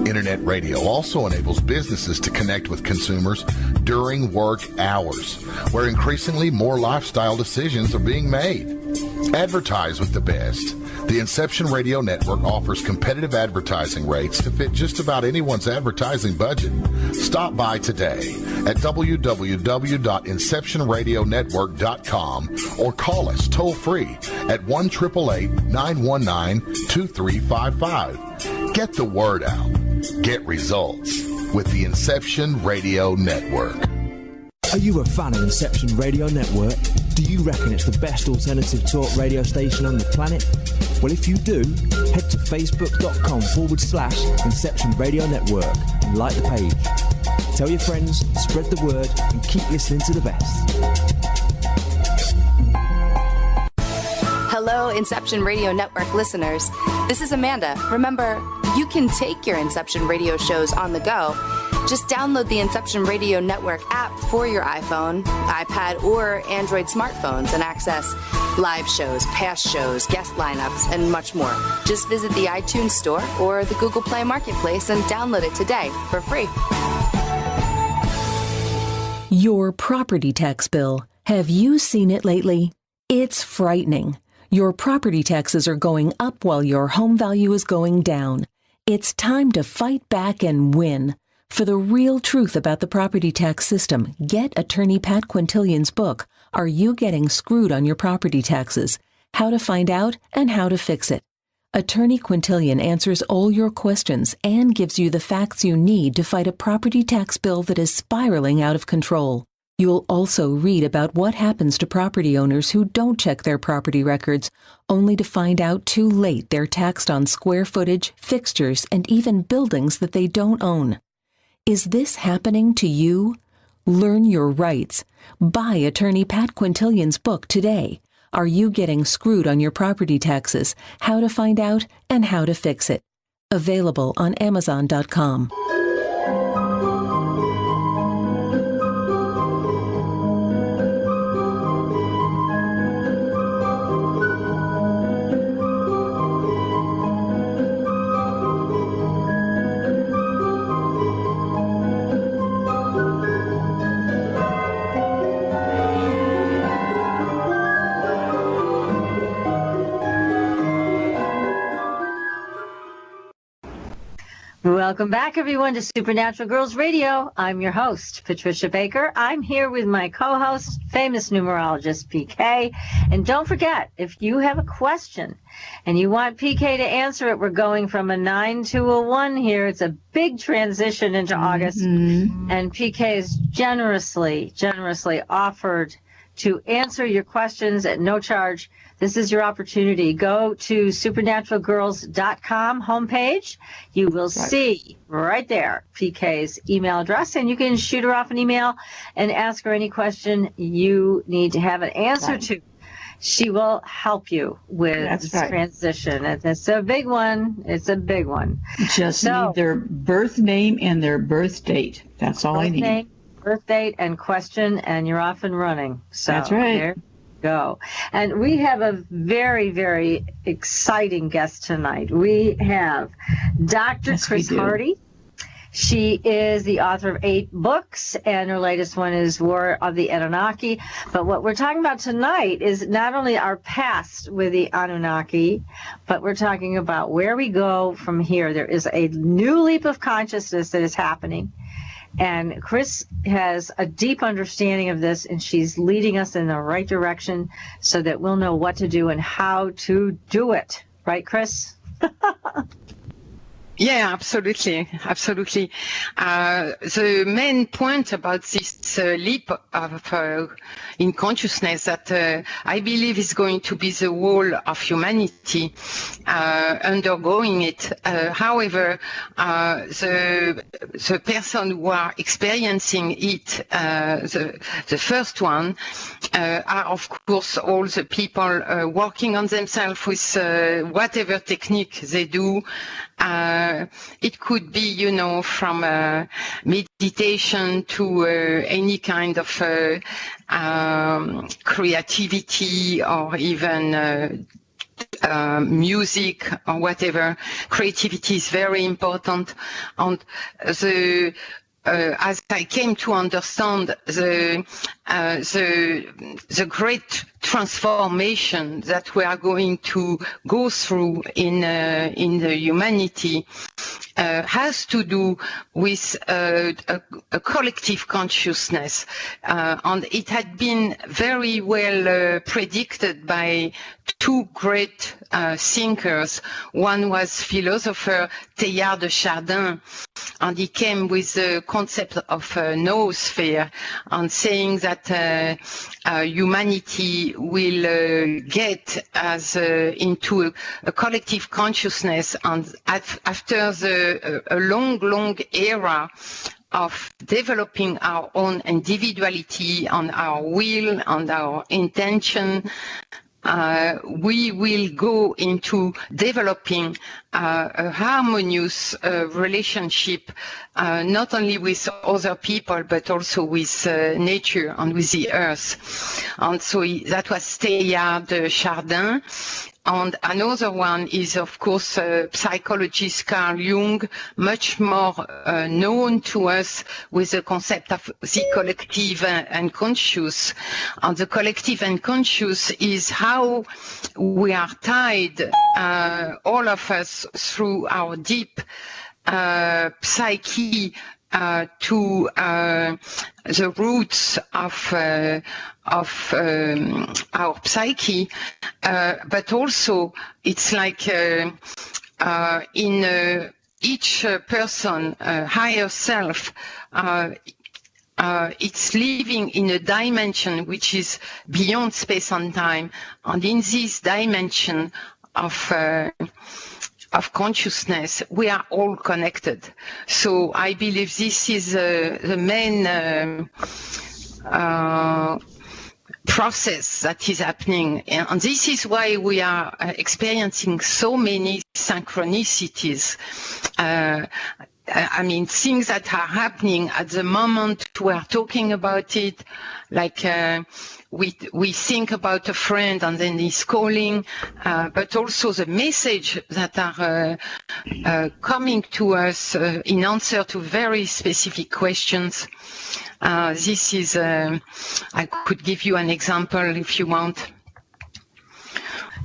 [SPEAKER 9] Internet radio also enables businesses to connect with consumers during work hours, where increasingly more lifestyle decisions are being made. Advertise with the best. The Inception Radio Network offers competitive advertising rates to fit just about anyone's advertising budget. Stop by today at www.inceptionradionetwork.com or call us toll-free at 1-888-919-2355. Get the word out. Get results with the Inception Radio Network.
[SPEAKER 12] Are you a fan of Inception Radio Network? Do you reckon it's the best alternative talk radio station on the planet? Well, if you do, head to facebook.com/Inception Radio Network and like the page. Tell your friends, spread the word, and keep listening to the best.
[SPEAKER 10] Hello, Inception Radio Network listeners. This is Amanda. Remember, you can take your Inception Radio shows on the go. Just download the Inception Radio Network app for your iPhone, iPad, or Android smartphones and access live shows, past shows, guest lineups, and much more. Just visit the iTunes Store or the Google Play Marketplace and download it today for free.
[SPEAKER 13] Your property tax bill. Have you seen it lately? It's frightening. Your property taxes are going up while your home value is going down. It's time to fight back and win. For the real truth about the property tax system, get attorney Pat Quintilian's book, Are You Getting Screwed on Your Property Taxes? How to Find Out and How to Fix It. Attorney Quintilian answers all your questions and gives you the facts you need to fight a property tax bill that is spiraling out of control. You'll also read about what happens to property owners who don't check their property records, only to find out too late they're taxed on square footage, fixtures, and even buildings that they don't own. Is this happening to you? Learn your rights. Buy attorney Pat Quintilian's book today. Are You Getting Screwed on Your Property Taxes? How to Find Out and How to Fix It. Available on Amazon.com.
[SPEAKER 6] Welcome back, everyone, to Supernatural Girls Radio. I'm your host, Patricia Baker. I'm here with my co-host, famous numerologist, PK. And don't forget, if you have a question and you want PK to answer it, we're going from a 9 to a 1 here. It's a big transition into August. And PK is generously offered to answer your questions at no charge. This is your opportunity. Go to supernaturalgirls.com homepage. You will see right there PK's email address, and you can shoot her off an email and ask her any question you need to have an answer to. She will help you with this transition. It's a big one. It's a big one.
[SPEAKER 7] Just need their birth name and their birth date. That's all I need.
[SPEAKER 6] Name, birth date, and question, and you're off and running. So
[SPEAKER 7] that's right.
[SPEAKER 6] There you go. And we have a very, very exciting guest tonight. We have Dr. Chris Hardy. She is the author of 8 books, and her latest one is War of the Annunaki. But what we're talking about tonight is not only our past with the Annunaki, but we're talking about where we go from here. There is a new leap of consciousness that is happening, And Chris has a deep understanding of this, and she's leading us in the right direction so that we'll know what to do and how to do it. Right, Chris?
[SPEAKER 8] Yeah, absolutely. Absolutely. The main point about this leap of in consciousness that I believe is going to be the whole of humanity undergoing it. However, the person who are experiencing it, the first one, are of course all the people working on themselves with whatever technique they do. It could be, you know, from meditation to any kind of creativity or even music or whatever. Creativity is very important. And as I came to understand the great transformation that we are going to go through in the humanity has to do with a collective consciousness, and it had been very well predicted by two great thinkers. One was philosopher Teilhard de Chardin, and he came with the concept of noosphere, and saying that humanity will get as into a collective consciousness, and after a long era of developing our own individuality and our will and our intention, we will go into developing a harmonious relationship, not only with other people, but also with nature and with the earth. And so that was Teilhard de Chardin. And another one is, of course, psychologist Carl Jung, much more known to us with the concept of the collective and conscious. And the collective and conscious is how we are tied, all of us, through our deep psyche, to the roots of our psyche, but also it's like in each person, higher self, it's living in a dimension which is beyond space and time, and in this dimension of consciousness, we are all connected. So I believe this is the main process that is happening. And this is why we are experiencing so many synchronicities. I mean, things that are happening at the moment we are talking about it, like we think about a friend and then he's calling, but also the message that are coming to us in answer to very specific questions. This is, I could give you an example if you want.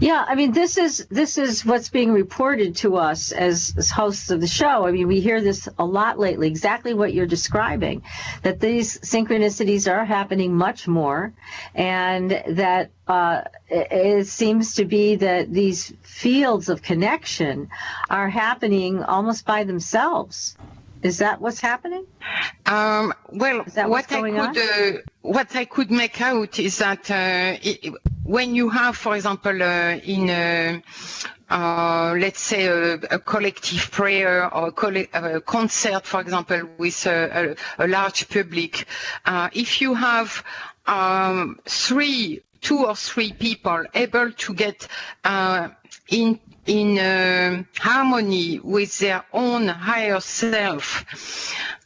[SPEAKER 6] Yeah, I mean, this is what's being reported to us as hosts of the show. I mean, we hear this a lot lately, exactly what you're describing, that these synchronicities are happening much more, and that it seems to be that these fields of connection are happening almost by themselves. Is that what's happening?
[SPEAKER 8] Well, what I could make out is that when you have, for example, in let's say a collective prayer or a concert, for example, with a large public, if you have 2 or 3 people able to get in harmony with their own higher self,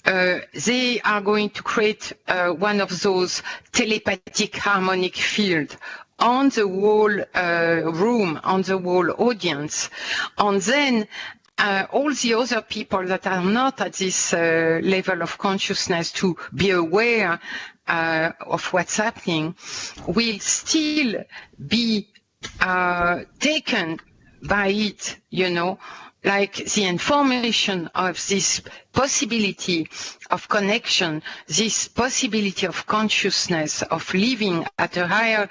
[SPEAKER 8] they are going to create one of those telepathic-harmonic field on the whole room, on the whole audience. And then all the other people that are not at this level of consciousness to be aware of what's happening will still be taken by it, you know, like the information of this possibility of connection, this possibility of consciousness, of living at a higher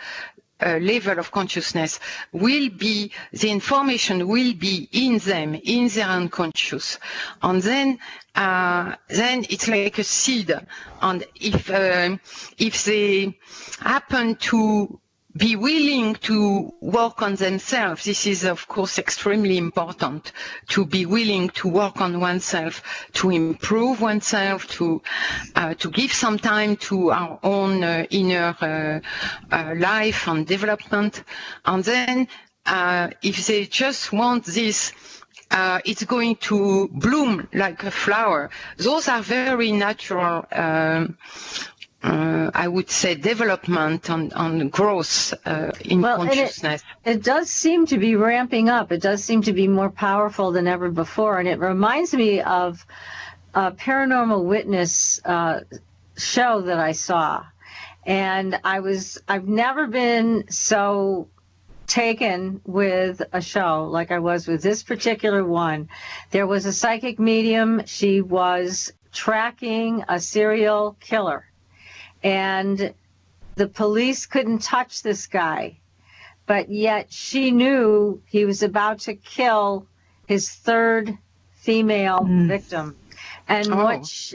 [SPEAKER 8] level of consciousness, the information will be in them, in their unconscious. And then it's like a seed. And if they happen to be willing to work on themselves, this is of course extremely important, to be willing to work on oneself, to improve oneself, to give some time to our own inner life and development. And then if they just want this, it's going to bloom like a flower. Those are very natural I would say development and growth in consciousness.
[SPEAKER 6] It does seem to be ramping up. It does seem to be more powerful than ever before. And it reminds me of a Paranormal Witness show that I saw. And I've never been so taken with a show like I was with this particular one. There was a psychic medium. She was tracking a serial killer. And the police couldn't touch this guy, but yet she knew he was about to kill his third female victim. And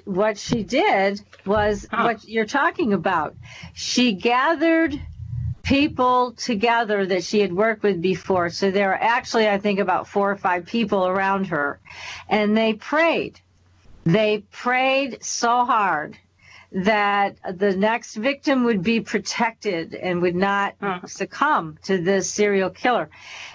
[SPEAKER 6] what she did was what you're talking about. She gathered people together that she had worked with before. So there were actually, I think, about 4 or 5 people around her. And they prayed. They prayed so hard that the next victim would be protected and would not succumb to this serial killer.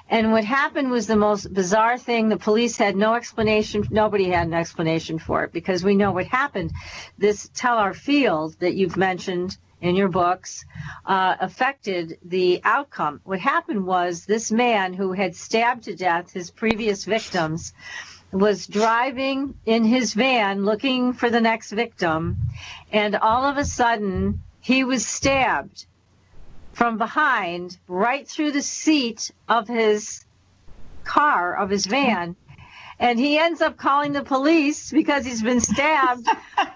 [SPEAKER 6] And what happened was the most bizarre thing. The police had no explanation. Nobody had an explanation for it, because we know what happened. This Telhar field that you've mentioned in your books affected the outcome. What happened was this man who had stabbed to death his previous victims was driving in his van looking for the next victim, and all of a sudden he was stabbed from behind right through the seat of his car, of his van, and he ends up calling the police because he's been stabbed.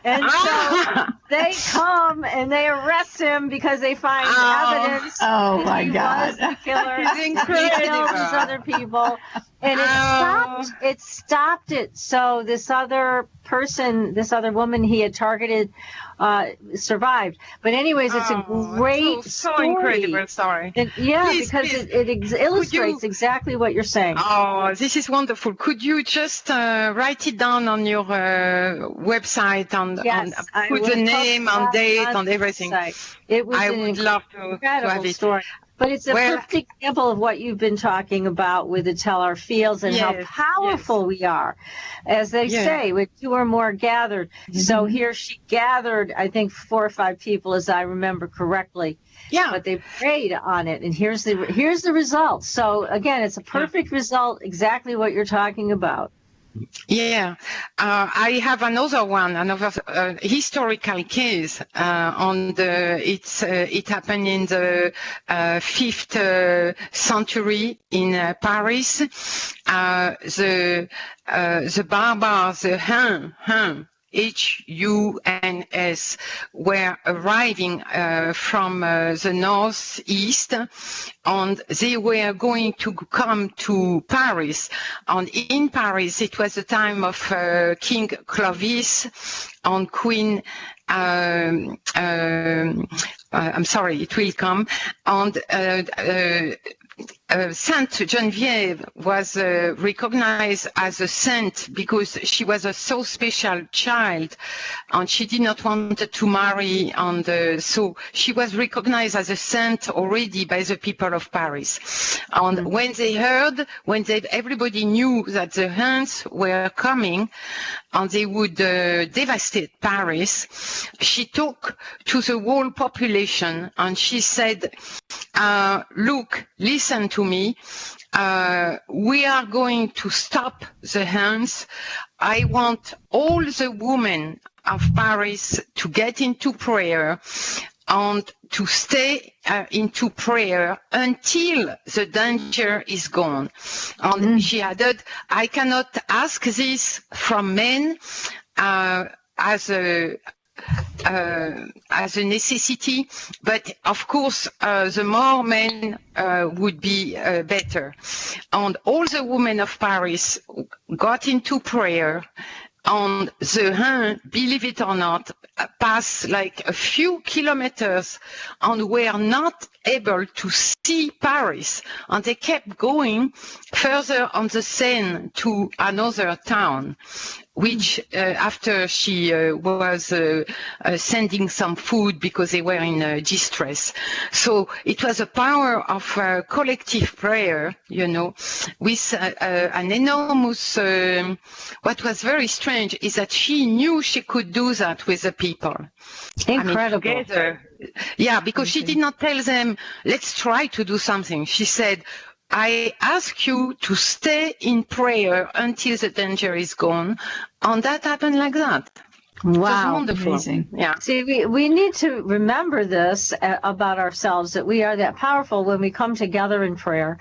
[SPEAKER 6] And so they come and they arrest him because they find evidence.
[SPEAKER 7] Oh my God!
[SPEAKER 6] Was the killer. He killed these other people, and it stopped it. So this other person, this other woman he had targeted, survived. But anyways, it's a great
[SPEAKER 8] so
[SPEAKER 6] story.
[SPEAKER 8] Incredible story.
[SPEAKER 6] Because it illustrates exactly what you're saying.
[SPEAKER 8] Oh, this is wonderful. Could you just write it down on your website and put the name and date and everything?
[SPEAKER 6] It was
[SPEAKER 8] I would love to have it.
[SPEAKER 6] Story. But it's a perfect example of what you've been talking about with the Telhar fields and how powerful we are. As they say, with 2 or more gathered. So here she gathered, I think, 4 or 5 people, as I remember correctly. Yeah. But they prayed on it, and here's the result. So again, it's a perfect result, exactly what you're talking about.
[SPEAKER 8] Yeah, I have another historical case. It happened in the 5th century in Paris. The barbars, the Huns, Huns, were arriving from the northeast, and they were going to come to Paris. And in Paris, it was the time of King Clovis and Queen. I'm sorry, it will come. And Sainte Geneviève was recognized as a saint because she was a so special child, and she did not want to marry, and so she was recognized as a saint already by the people of Paris. And when they heard, everybody knew that the Huns were coming and they would devastate Paris, she talked to the whole population and she said, look, listen to me. We are going to stop the Huns. I want all the women of Paris to get into prayer and to stay into prayer until the danger is gone. And she added, I cannot ask this from men as a necessity, but of course the more men would be better. And all the women of Paris got into prayer, and the Hun, believe it or not, passed like a few kilometers and were not able to see Paris, and they kept going further on the Seine to another town, which after she was sending some food because they were in distress. So it was a power of collective prayer, you know, with an enormous, what was very strange is that she knew she could do that with the people.
[SPEAKER 6] Incredible.
[SPEAKER 8] I mean, together. Yeah, because she did not tell them, let's try to do something. She said, I ask you to stay in prayer until the danger is gone. And that happened like that.
[SPEAKER 6] Wow.
[SPEAKER 8] Wonderful.
[SPEAKER 6] Amazing.
[SPEAKER 8] Yeah.
[SPEAKER 6] See, we need to remember this about ourselves, that we are that powerful when we come together in prayer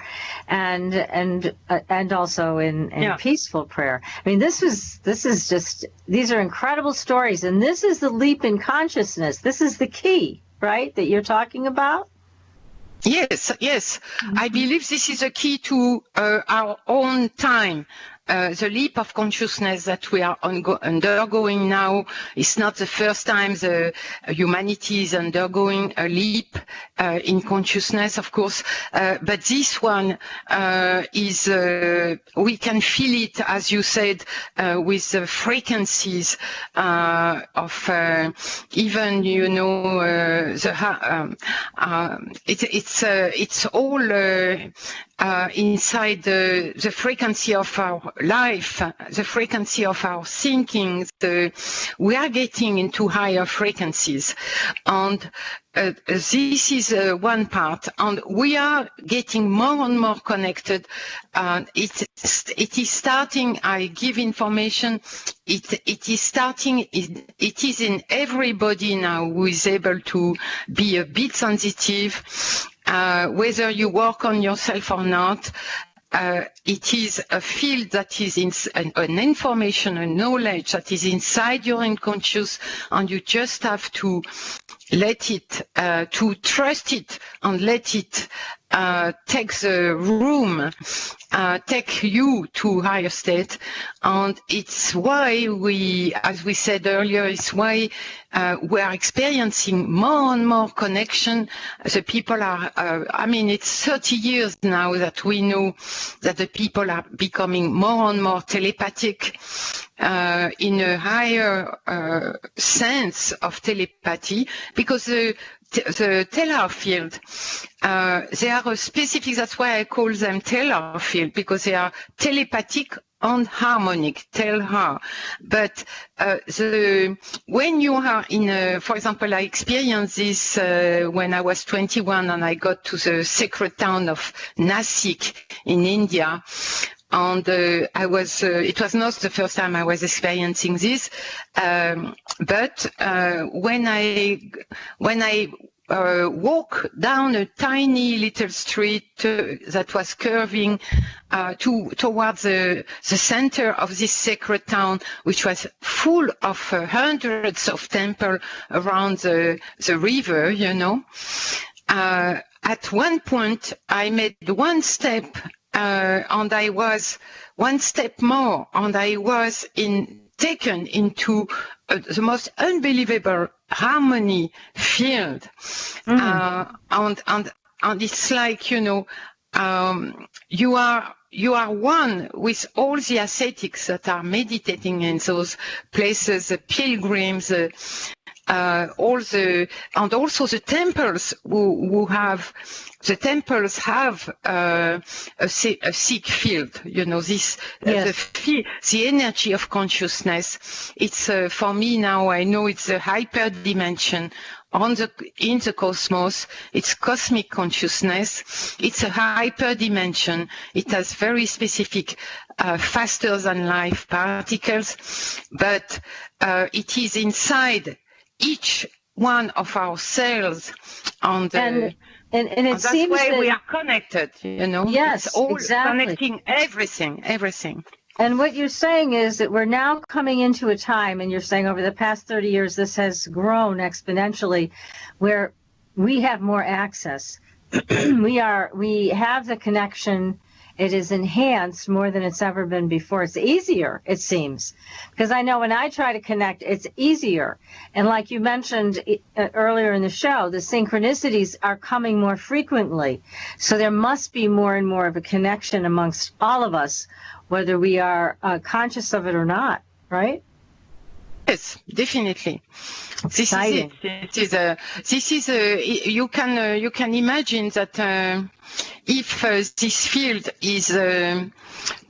[SPEAKER 6] and also in peaceful prayer. I mean, this is just, these are incredible stories, and this is the leap in consciousness. This is the key, right, that you're talking about?
[SPEAKER 8] Yes. I believe this is a key to our own time. The leap of consciousness that we are undergoing now is not the first time the humanity is undergoing a leap in consciousness, of course, but this one is, we can feel it, as you said, with the frequencies of even, you know, it's all inside the frequency of our life, the frequency of our thinking. We are getting into higher frequencies, and this is one part, and we are getting more and more connected. It is starting. I give information. It is starting. It is in everybody now who is able to be a bit sensitive. Whether you work on yourself or not, it is a field that is an information, a knowledge that is inside your unconscious, and you just have to let it, to trust it and let it take the room, take you to higher state. And it's why we, as we said earlier, it's why we are experiencing more and more connection. The people are, I mean, it's 30 years now that we know that the people are becoming more and more telepathic, in a higher sense of telepathy, because the Telhar field, they are a specific, that's why I call them Telhar field, because they are telepathic and harmonic, Telhar. But when you are in for example, I experienced this when I was 21 and I got to the sacred town of Nasik in India. And I was, it was not the first time I was experiencing this, but when I walk down a tiny little street that was curving towards the center of this sacred town, which was full of hundreds of temples around the river, you know. At one point, I made one step, and I was one step more, and I was taken into the most unbelievable harmony field. And it's like, you know, you are one with all the ascetics that are meditating in those places, the pilgrims, and also the temples who have, the temples have a Sikh field, you know, this, the energy of consciousness. It's, for me now, I know it's a hyper dimension in the cosmos. It's cosmic consciousness. It's a hyper dimension. It has very specific, faster than light particles, but it is inside each one of our cells, and
[SPEAKER 6] it
[SPEAKER 8] that's
[SPEAKER 6] seems
[SPEAKER 8] why
[SPEAKER 6] that
[SPEAKER 8] we are connected.
[SPEAKER 6] Yes,
[SPEAKER 8] it's all
[SPEAKER 6] exactly.
[SPEAKER 8] connecting everything.
[SPEAKER 6] And what you're saying is that we're now coming into a time, and you're saying over the past 30 years, this has grown exponentially, where we have more access. We have the connection. It is enhanced more than it's ever been before. It's easier, it seems, because I know when I try to connect, it's easier. And like you mentioned earlier in the show, the synchronicities are coming more frequently. So there must be more and more of a connection amongst all of us, whether we are conscious of it or not, right?
[SPEAKER 8] Yes, definitely. This is it. You can imagine that if this field is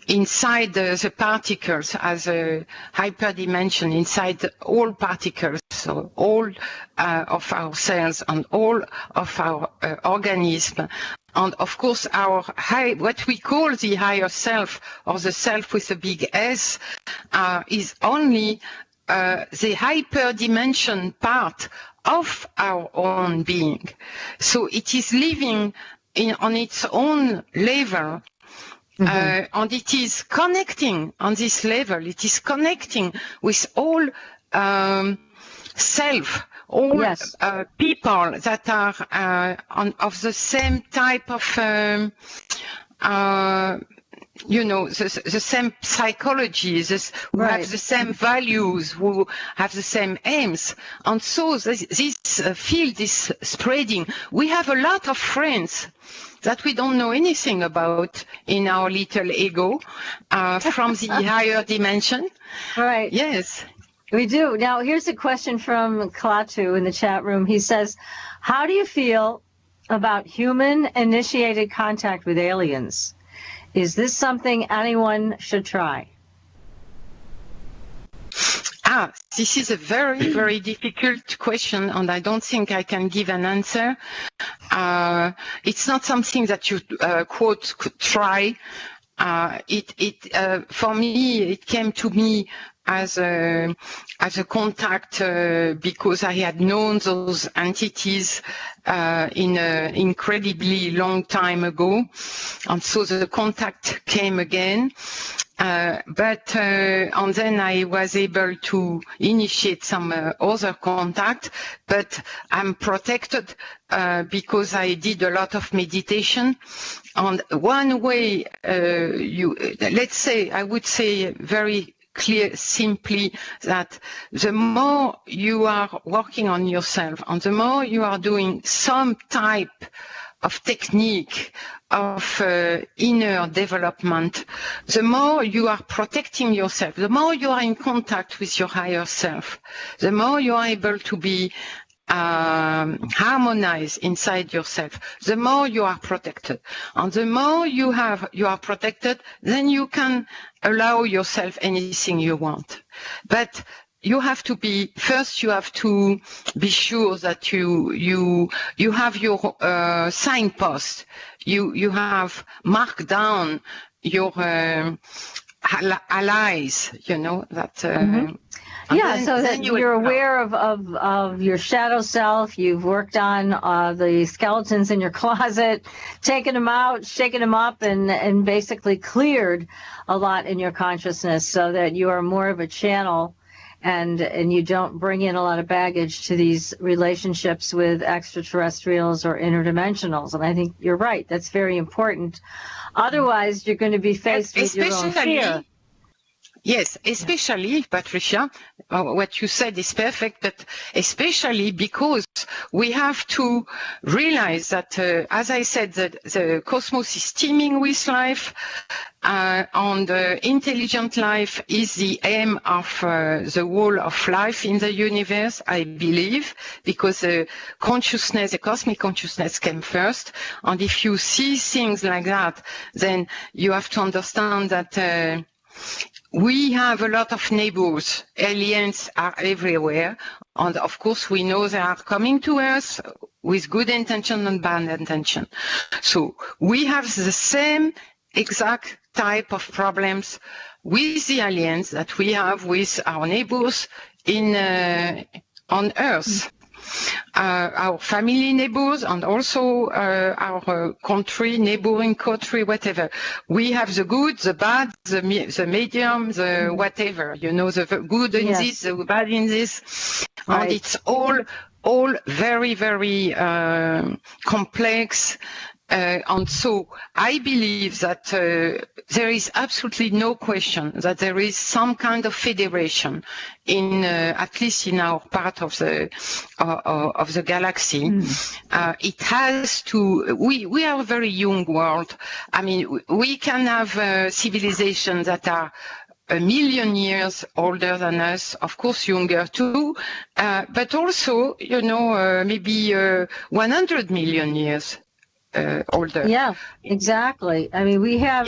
[SPEAKER 8] inside the particles as a hyperdimension, inside all particles, so all of our cells and all of our organism. And of course, what we call the higher self, or the self with a big S, is only the hyperdimension part of our own being. So it is living on its own level. And it is connecting on this level. It is connecting with all self, all people that are of the same type of, the same psychology, who have the same values, who have the same aims. And so this field is spreading. We have a lot of friends that we don't know anything about in our little ego from the higher dimension.
[SPEAKER 6] Right.
[SPEAKER 8] Yes.
[SPEAKER 6] We do. Now, here's a question from Klaatu in the chat room. He says, how do you feel about human-initiated contact with aliens? Is this something anyone should try?
[SPEAKER 8] This is a very, very difficult question, and I don't think I can give an answer. It's not something that you, quote, could try. For me, it came to me as a contact because I had known those entities in an incredibly long time ago, and so the contact came again. And then I was able to initiate some other contact, but I'm protected because I did a lot of meditation. And one way let's say, I would say very clear, simply, that the more you are working on yourself and the more you are doing some type of technique of inner development, the more you are protecting yourself, the more you are in contact with your higher self, the more you are able to be harmonized inside yourself, the more you are protected. And the more you are protected, then you can allow yourself anything you want. But you have to be, first you have to be sure that you have your signpost. You have marked down your allies, that
[SPEAKER 6] so that you're aware of your shadow self. You've worked on the skeletons in your closet, taken them out, shaken them up, and basically cleared a lot in your consciousness so that you are more of a channel and you don't bring in a lot of baggage to these relationships with extraterrestrials or interdimensionals. And I think you're right. That's very important. Otherwise, you're going to be faced with your own fear.
[SPEAKER 8] Yes, especially, Patricia, what you said is perfect, but especially because we have to realize that, as I said, the cosmos is teeming with life, and intelligent life is the aim of the whole of life in the universe, I believe, because the cosmic consciousness came first. And if you see things like that, then you have to understand that we have a lot of neighbors. Aliens are everywhere. And of course, we know they are coming to us with good intention and bad intention. So we have the same exact type of problems with the aliens that we have with our neighbors on Earth. our family neighbors, and also our country, neighboring country, whatever. We have the good, the bad, the medium, the whatever, the good in this, the bad in this.
[SPEAKER 6] Right.
[SPEAKER 8] And it's all very, very complex. And so I believe that there is absolutely no question that there is some kind of federation in, at least in our part of the galaxy. It has to. We are a very young world. I mean, we can have civilizations that are 1 million years older than us, of course younger too, but also, maybe 100 million years older.
[SPEAKER 6] Yeah, exactly. I mean, we have,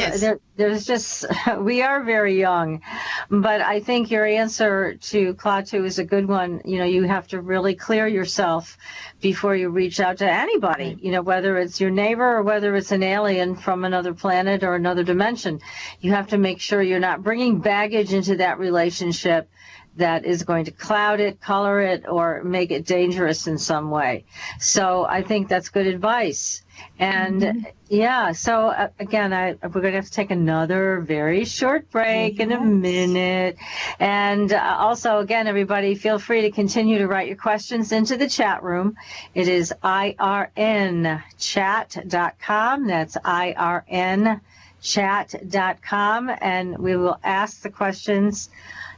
[SPEAKER 6] there's just, we are very young, but I think your answer to Klaatu is a good one. You have to really clear yourself before you reach out to anybody, whether it's your neighbor or whether it's an alien from another planet or another dimension. You have to make sure you're not bringing baggage into that relationship that is going to cloud it, color it, or make it dangerous in some way. So I think that's good advice. And so again, we're going to have to take another very short break in a minute. And also, again, everybody, feel free to continue to write your questions into the chat room. It is irnchat.com. That's irnchat.com. And we will ask the questions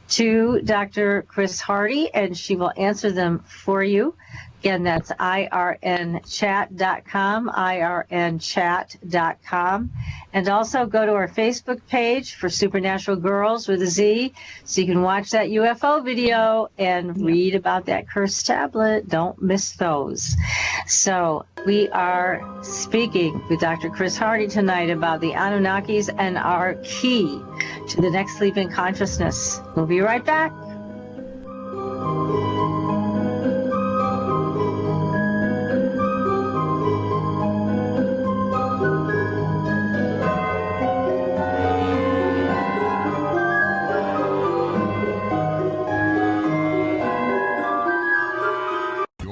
[SPEAKER 6] to Dr. Chris Hardy, and she will answer them for you. Again, that's irnchat.com, irnchat.com. And also go to our Facebook page for Supernatural Girls with a Z, so you can watch that UFO video and read about that cursed tablet. Don't miss those. So we are speaking with Dr. Chris Hardy tonight about the Anunnakis and our key to the next leap in consciousness. We'll be right back.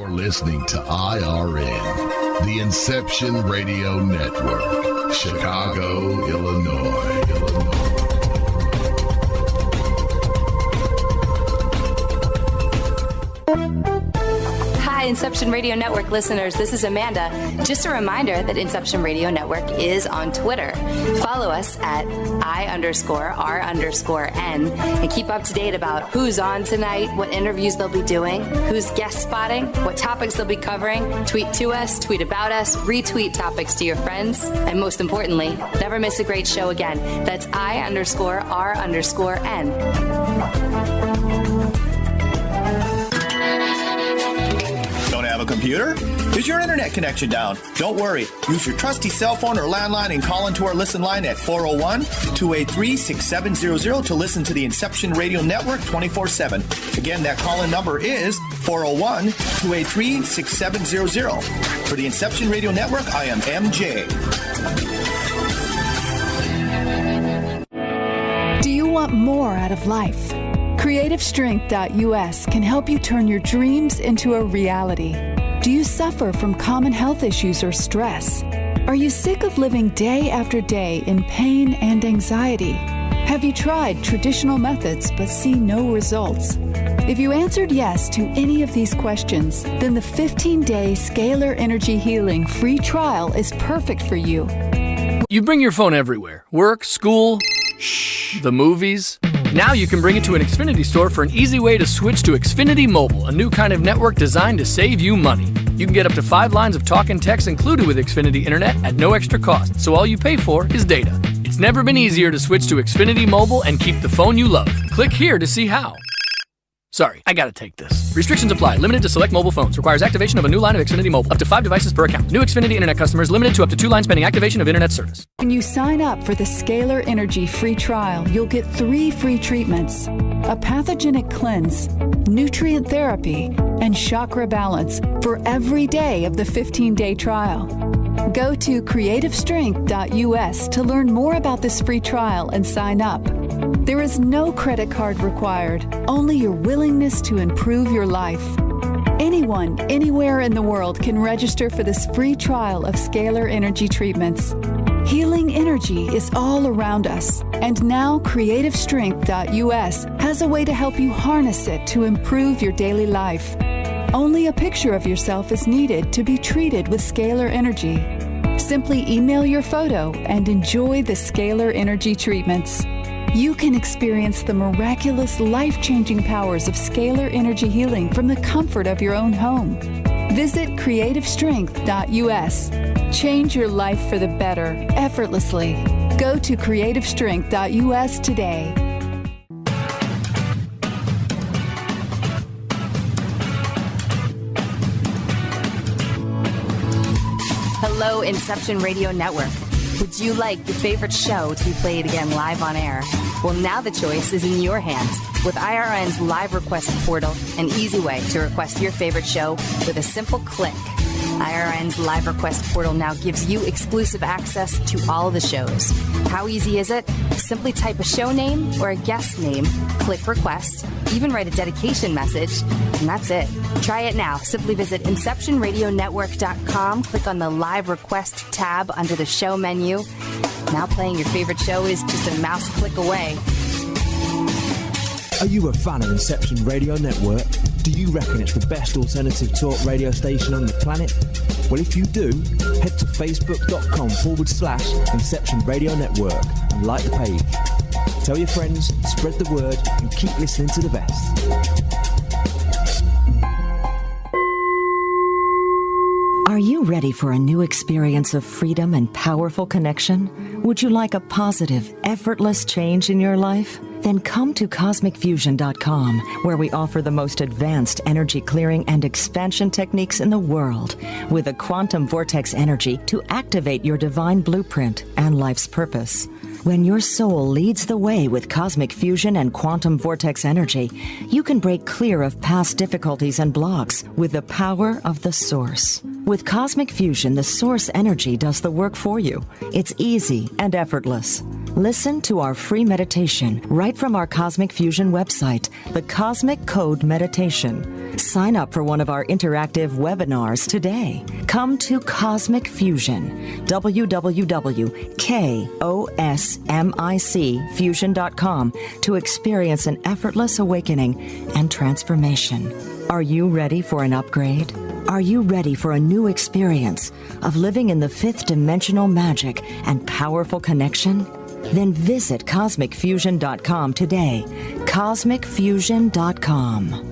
[SPEAKER 9] Listening to IRN, the Inception Radio Network, Chicago, Illinois.
[SPEAKER 10] Hi, Inception Radio Network listeners. This is Amanda. Just a reminder that Inception Radio Network is on Twitter. Follow us at I_R_N and keep up to date about who's on tonight, what interviews they'll be doing, who's guest spotting, what topics they'll be covering. Tweet to us, tweet about us, retweet topics to your friends, and most importantly, never miss a great show again. That's I_R_N.
[SPEAKER 14] Have a computer? Is your internet connection down? Don't worry. Use your trusty cell phone or landline and call into our listen line at 401-283-6700 to listen to the Inception Radio Network 24/7. Again, that call-in number is 401-283-6700. For the Inception Radio Network, I am MJ.
[SPEAKER 11] Do you want more out of life? CreativeStrength.us can help you turn your dreams into a reality. Do you suffer from common health issues or stress? Are you sick of living day after day in pain and anxiety? Have you tried traditional methods but see no results? If you answered yes to any of these questions, then the 15-day Scalar Energy Healing free trial is perfect for you.
[SPEAKER 15] You bring your phone everywhere. Work, school, the movies. Now you can bring it to an Xfinity store for an easy way to switch to Xfinity Mobile, a new kind of network designed to save you money. You can get up to 5 lines of talk and text included with Xfinity Internet at no extra cost, so all you pay for is data. It's never been easier to switch to Xfinity Mobile and keep the phone you love. Click here to see how. Sorry, I gotta take this. Restrictions apply. Limited to select mobile phones. Requires activation of a new line of Xfinity Mobile. Up to 5 devices per account. New Xfinity Internet customers limited to up to 2 lines pending activation of Internet service.
[SPEAKER 11] When you sign up for the Scalar Energy free trial, you'll get 3 free treatments: a pathogenic cleanse, nutrient therapy, and chakra balance for every day of the 15-day trial. Go to CreativeStrength.us to learn more about this free trial and sign up. There is no credit card required, only your willingness to improve your life. Anyone, anywhere in the world can register for this free trial of scalar energy treatments. Healing energy is all around us, and now CreativeStrength.us has a way to help you harness it to improve your daily life. Only a picture of yourself is needed to be treated with scalar energy. Simply email your photo and enjoy the scalar energy treatments. You can experience the miraculous, life-changing powers of scalar energy healing from the comfort of your own home. Visit CreativeStrength.us. Change your life for the better, effortlessly. Go to CreativeStrength.us today.
[SPEAKER 10] Hello, Inception Radio Network. Would you like your favorite show to be played again live on air? Well, now the choice is in your hands with IRN's live request portal, an easy way to request your favorite show with a simple click. IRN's live request portal now gives you exclusive access to all the shows. How easy is it? Simply type a show name or a guest name, click request, even write a dedication message, and that's it. Try it now. Simply visit InceptionRadioNetwork.com, click on the live request tab under the show menu. Now playing your favorite show is just a mouse click away.
[SPEAKER 12] Are you a fan of Inception Radio Network? Do you reckon it's the best alternative talk radio station on the planet? Well, if you do, head to facebook.com/Inception Radio Network and like the page. Tell your friends, spread the word, and keep listening to the best.
[SPEAKER 16] Are you ready for a new experience of freedom and powerful connection? Would you like a positive, effortless change in your life? Then come to CosmicFusion.com, where we offer the most advanced energy clearing and expansion techniques in the world, with a quantum vortex energy to activate your divine blueprint and life's purpose. When your soul leads the way with cosmic fusion and quantum vortex energy, you can break clear of past difficulties and blocks with the power of the source. With cosmic fusion, the source energy does the work for you. It's easy and effortless. Listen to our free meditation right from our Cosmic Fusion website, the Cosmic Code Meditation. Sign up for one of our interactive webinars today. Come to Cosmic Fusion, www.KOSMICfusion.com, to experience an effortless awakening and transformation. Are you ready for an upgrade? Are you ready for a new experience of living in the fifth dimensional magic and powerful connection? Then visit CosmicFusion.com today. CosmicFusion.com.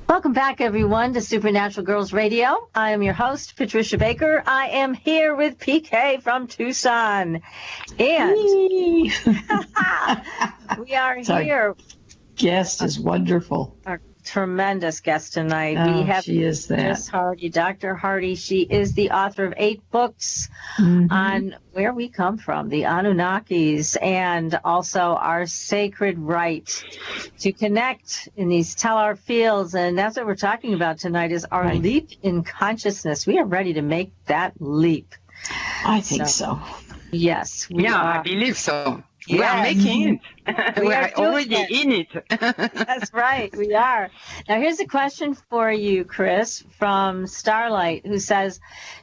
[SPEAKER 6] Welcome back, everyone, to Supernatural Girls Radio. I am your host, Patricia Baker. I am here with PK from Tucson. And we are here.
[SPEAKER 7] Guest is wonderful.
[SPEAKER 6] Our tremendous guest tonight. We have
[SPEAKER 7] she is that.
[SPEAKER 6] Miss Hardy, Dr. Hardy. She is the author of 8 books on where we come from, the Anunnakis, and also our sacred right to connect in these Telhar fields. And that's what we're talking about tonight, is our leap in consciousness. We are ready to make that leap.
[SPEAKER 7] I think so.
[SPEAKER 6] Yes.
[SPEAKER 8] I believe so. We are making it. We are already in it.
[SPEAKER 6] That's right. We are. Now, here's a question for you, Chris, from Starlight, who says,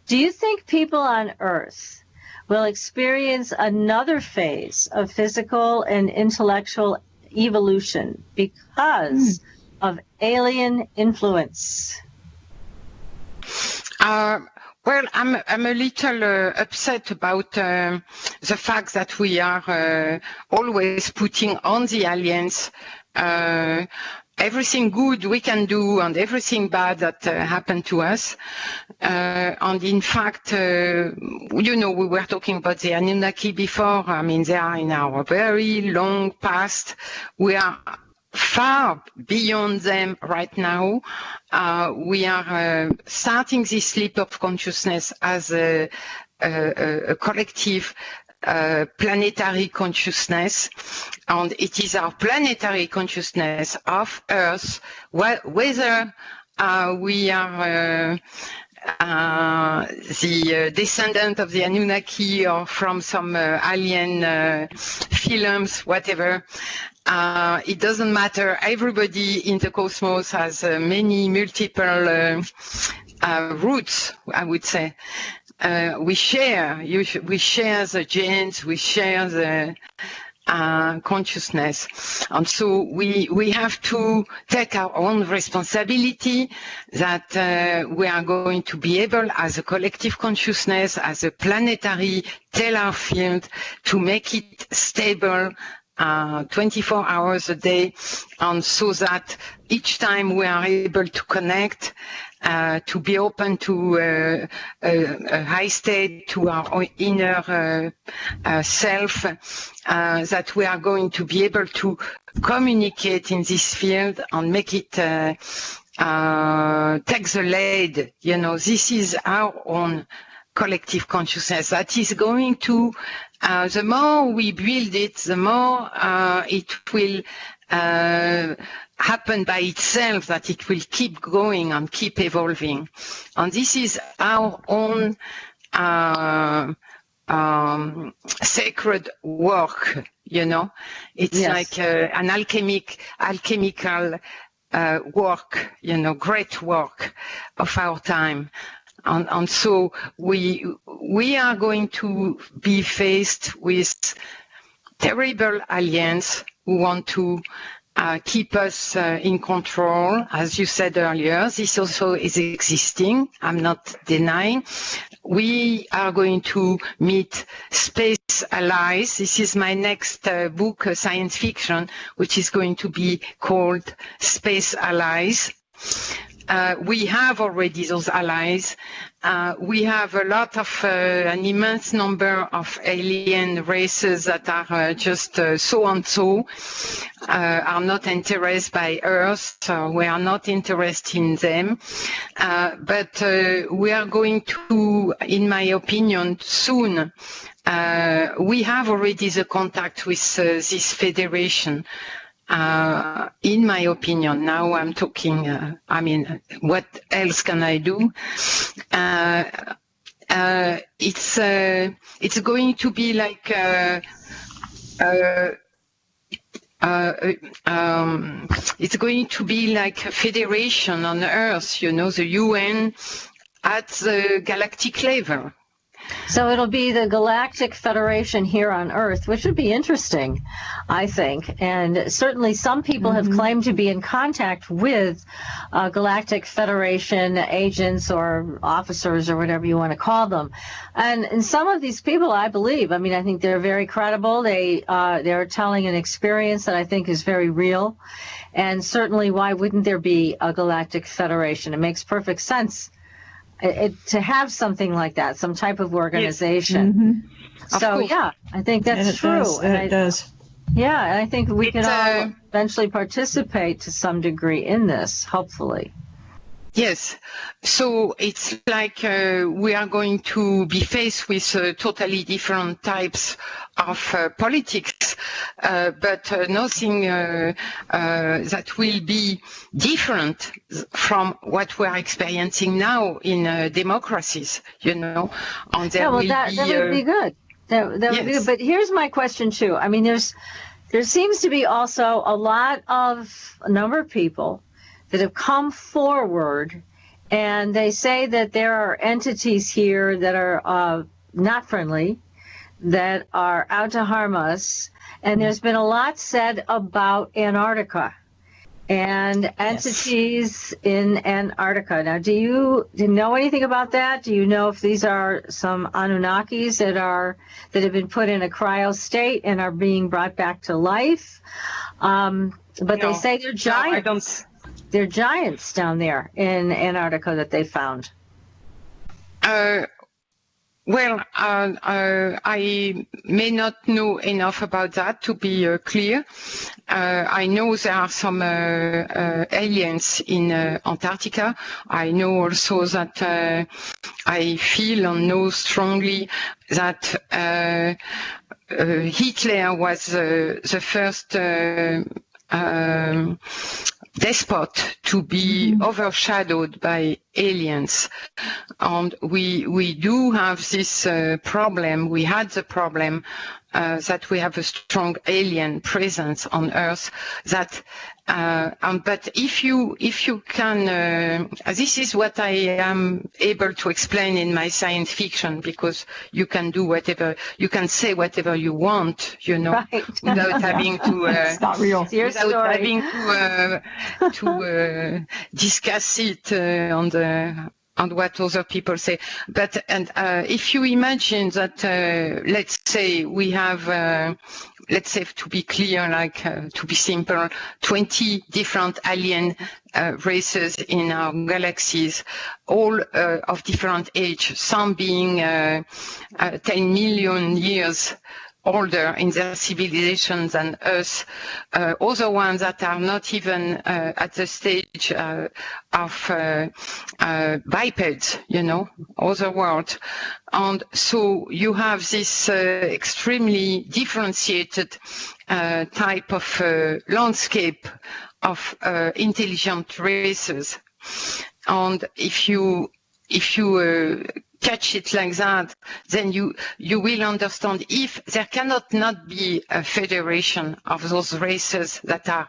[SPEAKER 6] do you think people on Earth will experience another phase of physical and intellectual evolution because of alien influence?
[SPEAKER 8] Well, I'm a little upset about the fact that we are always putting on the aliens everything good we can do and everything bad that happened to us. And in fact, we were talking about the Anunnaki before. I mean, they are in our very long past. We are far beyond them right now. We are starting this leap of consciousness as a collective planetary consciousness, and it is our planetary consciousness of Earth, whether we are the descendant of the Annunaki or from some alien films, whatever. It doesn't matter. Everybody in the cosmos has many multiple roots, I would say. We share the genes, we share the consciousness. And so we have to take our own responsibility that we are going to be able, as a collective consciousness, as a planetary Telhar field, to make it stable 24 hours a day, and so that each time we are able to connect, to be open to a high state, to our inner self, that we are going to be able to communicate in this field and make it take the lead. You know, this is our own collective consciousness that is going to, the more we build it, the more it will happen by itself, that it will keep going and keep evolving. And this is our own sacred work, you know. It's like an alchemical work, you know, great work of our time. And so we are going to be faced with terrible aliens who want to keep us in control. As you said earlier, this also is existing. I'm not denying. We are going to meet space allies. This is my next book, science fiction, which is going to be called Space Allies. We have already those allies. We have a lot of, an immense number of alien races that are just so-and-so, are not interested by Earth, so we are not interested in them. But we are going to, in my opinion, soon, we have already the contact with this federation. In my opinion, now I'm talking, I mean, what else can I do? It's going to be like, it's going to be like a federation on Earth, you know, the UN at the galactic level.
[SPEAKER 6] So it'll be the Galactic Federation here on Earth, which would be interesting, I think. And certainly some people have claimed to be in contact with Galactic Federation agents or officers or whatever you want to call them. And some of these people, I believe, I mean, I think they're very credible. They're telling an experience that I think is very real. And certainly, why wouldn't there be a Galactic Federation? It makes perfect sense. To have something like that, some type of organization. Yes. So, yeah, I think that's true.
[SPEAKER 7] It does.
[SPEAKER 6] Yeah, and I think we can all eventually participate to some degree in this, hopefully.
[SPEAKER 8] Yes. So it's like we are going to be faced with totally different types of politics, but nothing that will be different from what we are experiencing now in democracies, you know. And there
[SPEAKER 6] that would be good. That would be good. But here's my question, too. I mean, there seems to be also a number of people that have come forward, and they say that there are entities here that are not friendly, that are out to harm us. And there's been a lot said about Antarctica and entities in Antarctica. Now, do you know anything about that? Do you know if these are some Anunnakis that have been put in a cryo state and are being brought back to life? But they say they're giants. They're giants down there in Antarctica that they found.
[SPEAKER 8] Well, I may not know enough about that to be clear. I know there are some aliens in Antarctica. I know also that I feel and know strongly that Hitler was the first despot to be overshadowed by aliens. And we do have this problem. We had the problem that we have a strong alien presence on Earth. That, but if you can, this is what I am able to explain in my science fiction, because you can do whatever, you can say whatever you want, you know,
[SPEAKER 6] Right.
[SPEAKER 8] without having to,
[SPEAKER 7] It's not real.
[SPEAKER 6] It's your
[SPEAKER 8] without
[SPEAKER 6] story.
[SPEAKER 8] having to discuss it on what other people say. But if you imagine that, let's say we have, let's say to be clear, like to be simple, 20 different alien races in our galaxies, all of different age, some being 10 million years older in their civilization than us, other ones that are not even at the stage of bipeds, you know, other world. And so you have this extremely differentiated type of landscape of intelligent races. And if you catch it like that, then you will understand if there cannot not be a federation of those races that are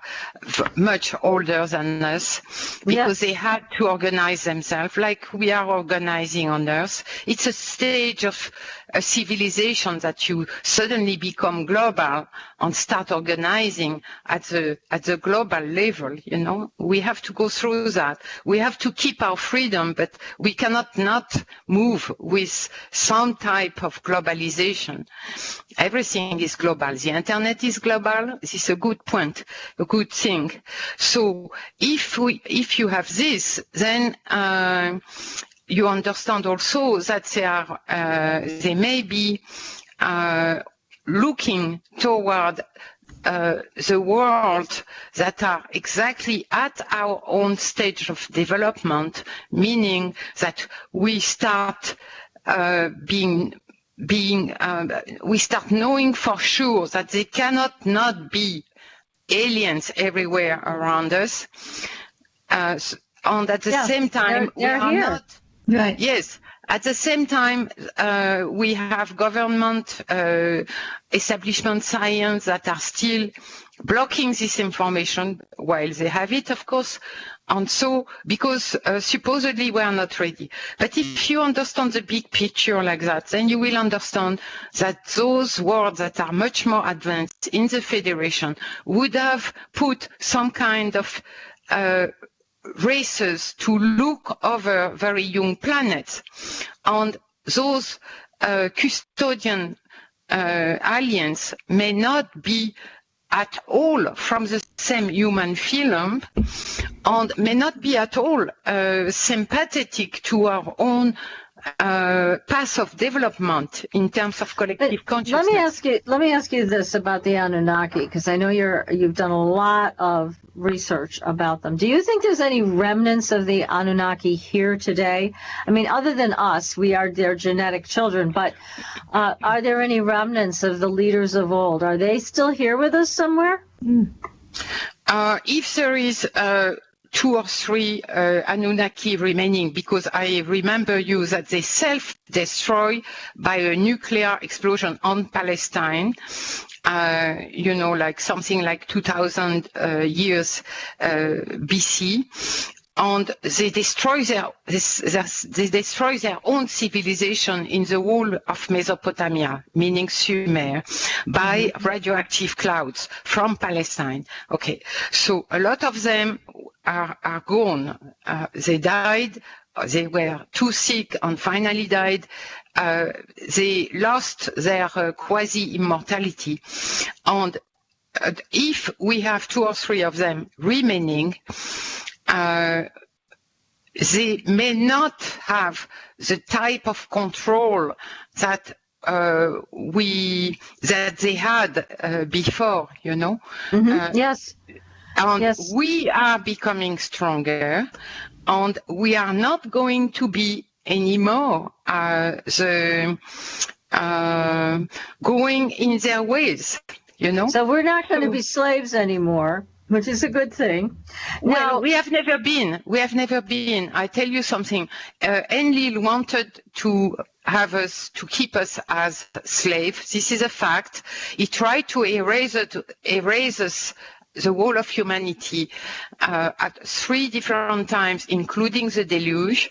[SPEAKER 8] much older than us, because they had to organize themselves like we are organizing on Earth. It's a stage of a civilization that you suddenly become global and start organizing at the global level, you know. We have to go through that. We have to keep our freedom, but we cannot not move with some type of globalization. Everything is global. The internet is global. This is a good point, a good thing. So if you have this, then you understand also that they may be looking toward the world that are exactly at our own stage of development, meaning that we start we start knowing for sure that they cannot not be aliens everywhere around us, and at the same time
[SPEAKER 6] they're
[SPEAKER 8] we are
[SPEAKER 6] here.
[SPEAKER 8] not.
[SPEAKER 7] Right.
[SPEAKER 8] Yes. At the same time, we have government, establishment science that are still blocking this information while they have it, of course. And so, because supposedly we are not ready. But if you understand the big picture like that, then you will understand that those worlds that are much more advanced in the Federation would have put some kind of races to look over very young planets, and those custodian aliens may not be at all from the same human film, and may not be at all sympathetic to our own path of development in terms of collective consciousness.
[SPEAKER 6] Let me ask you this about the Anunnaki, because I know you've done a lot of research about them. Do you think there's any remnants of the Anunnaki here today? I mean, other than us, we are their genetic children, but are there any remnants of the leaders of old? Are they still here with us somewhere?
[SPEAKER 8] If there is 2 or 3 Anunnaki remaining, because I remember you that they self-destroy by a nuclear explosion on Palestine, you know, like something like 2000 years BC. And they destroy their own civilization in the whole of Mesopotamia, meaning Sumer, by radioactive clouds from Palestine. Okay, so a lot of them are gone. They died. They were too sick and finally died. They lost their quasi-immortality. And if we have 2 or 3 of them remaining, they may not have the type of control that they had before, you know.
[SPEAKER 6] Yes.
[SPEAKER 8] And we are becoming stronger, and we are not going to be anymore going in their ways, you know.
[SPEAKER 6] So we're not going to be slaves anymore, which is a good thing.
[SPEAKER 8] Well, we have never been. We have never been. I tell you something. Enlil wanted to have us, to keep us as slaves. This is a fact. He tried to erase us, the whole of humanity, at 3 different times, including the deluge.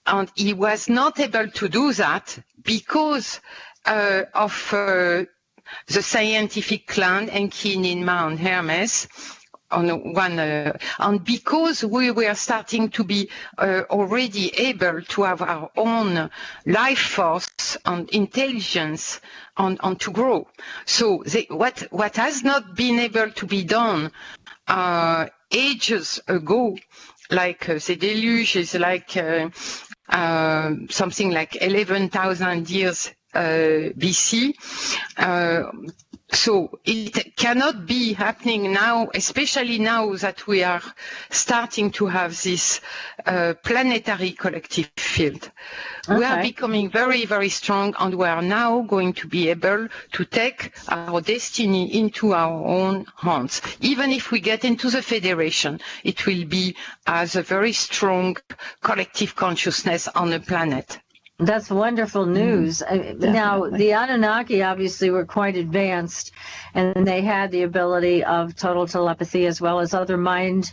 [SPEAKER 8] And he was not able to do that because of the scientific clan Enki, Ninma, and Hermes. And because we were starting to be already able to have our own life force and intelligence and to grow. So what has not been able to be done ages ago, like the deluge is like something like 11,000 years BC. So it cannot be happening now, especially now that we are starting to have this planetary collective field. Okay. We are becoming very, very strong, and we are now going to be able to take our destiny into our own hands. Even if we get into the Federation, it will be as a very strong collective consciousness on the planet.
[SPEAKER 6] That's wonderful news. Now, the Anunnaki obviously were quite advanced, and they had the ability of total telepathy as well as other mind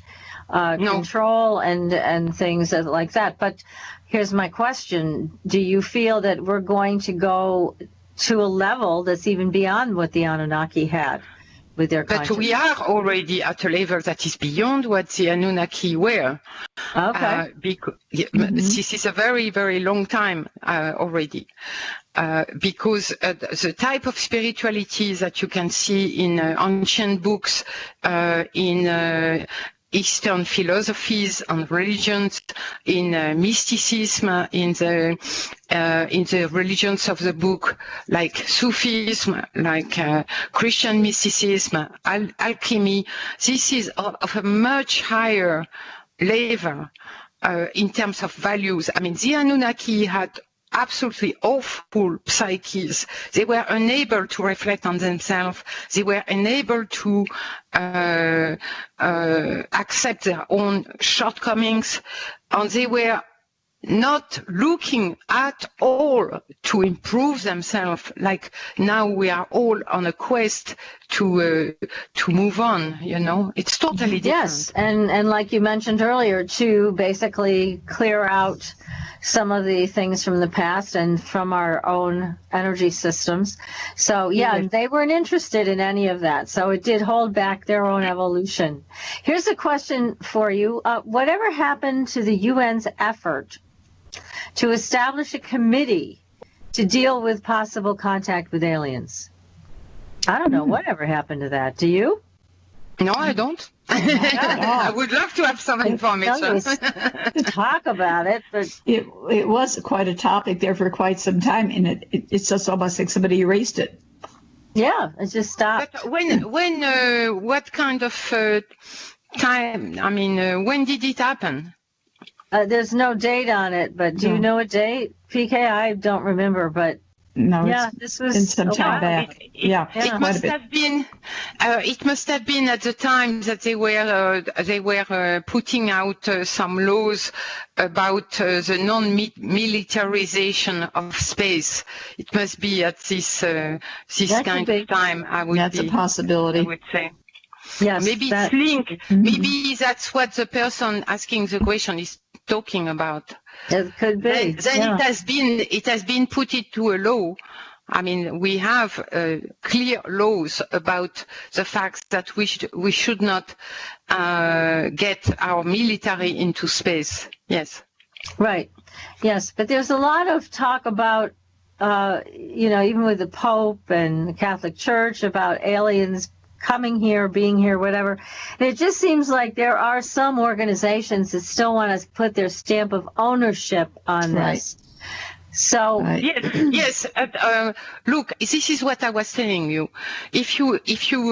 [SPEAKER 6] control and things like that. But here's my question. Do you feel that we're going to go to a level that's even beyond what the Anunnaki had with their consciousness?
[SPEAKER 8] But we are already at a level that is beyond what the Anunnaki were.
[SPEAKER 6] Okay.
[SPEAKER 8] This is a very, very long time already. Because the type of spirituality that you can see in ancient books, in Eastern philosophies and religions, in mysticism, in the religions of the book, like Sufism, like Christian mysticism, alchemy. This is of a much higher level in terms of values. I mean, the Anunnaki had absolutely awful psyches. They were unable to reflect on themselves. They were unable to accept their own shortcomings, and they were not looking at all to improve themselves. Like now we are all on a quest to move on, you know. It's totally different.
[SPEAKER 6] Yes, and like you mentioned earlier, to basically clear out some of the things from the past and from our own energy systems. So yeah, they weren't interested in any of that. So it did hold back their own evolution. Here's a question for you. Whatever happened to the UN's effort to establish a committee to deal with possible contact with aliens? I don't know whatever happened to that. Do you?
[SPEAKER 8] No, I don't. I would love to have some information.
[SPEAKER 6] Talk about it, but
[SPEAKER 7] it was quite a topic there for quite some time, and it's just almost like somebody erased it.
[SPEAKER 6] Yeah, it just stopped.
[SPEAKER 8] But what kind of time? I mean, when did it happen?
[SPEAKER 6] There's no date on it, but do you know a date, PK? I don't remember, but
[SPEAKER 7] no,
[SPEAKER 6] yeah, this was
[SPEAKER 7] in some time back.
[SPEAKER 8] It must have been. It must have been at the time that they were putting out some laws about the non-militarization of space. It must be at this kind of time.
[SPEAKER 7] That's a possibility.
[SPEAKER 8] I would say.
[SPEAKER 6] Yes,
[SPEAKER 8] maybe it's linked. Maybe that's what the person asking the question is talking about.
[SPEAKER 6] It could be.
[SPEAKER 8] Then it has been put into a law. I mean, we have clear laws about the fact that we should not get our military into space. Yes.
[SPEAKER 6] Right. Yes, but there's a lot of talk about, even with the Pope and the Catholic Church, about aliens coming here, being here, whatever. And it just seems like there are some organizations that still want to put their stamp of ownership on this. So
[SPEAKER 8] yes. Look, this is what I was telling you. If you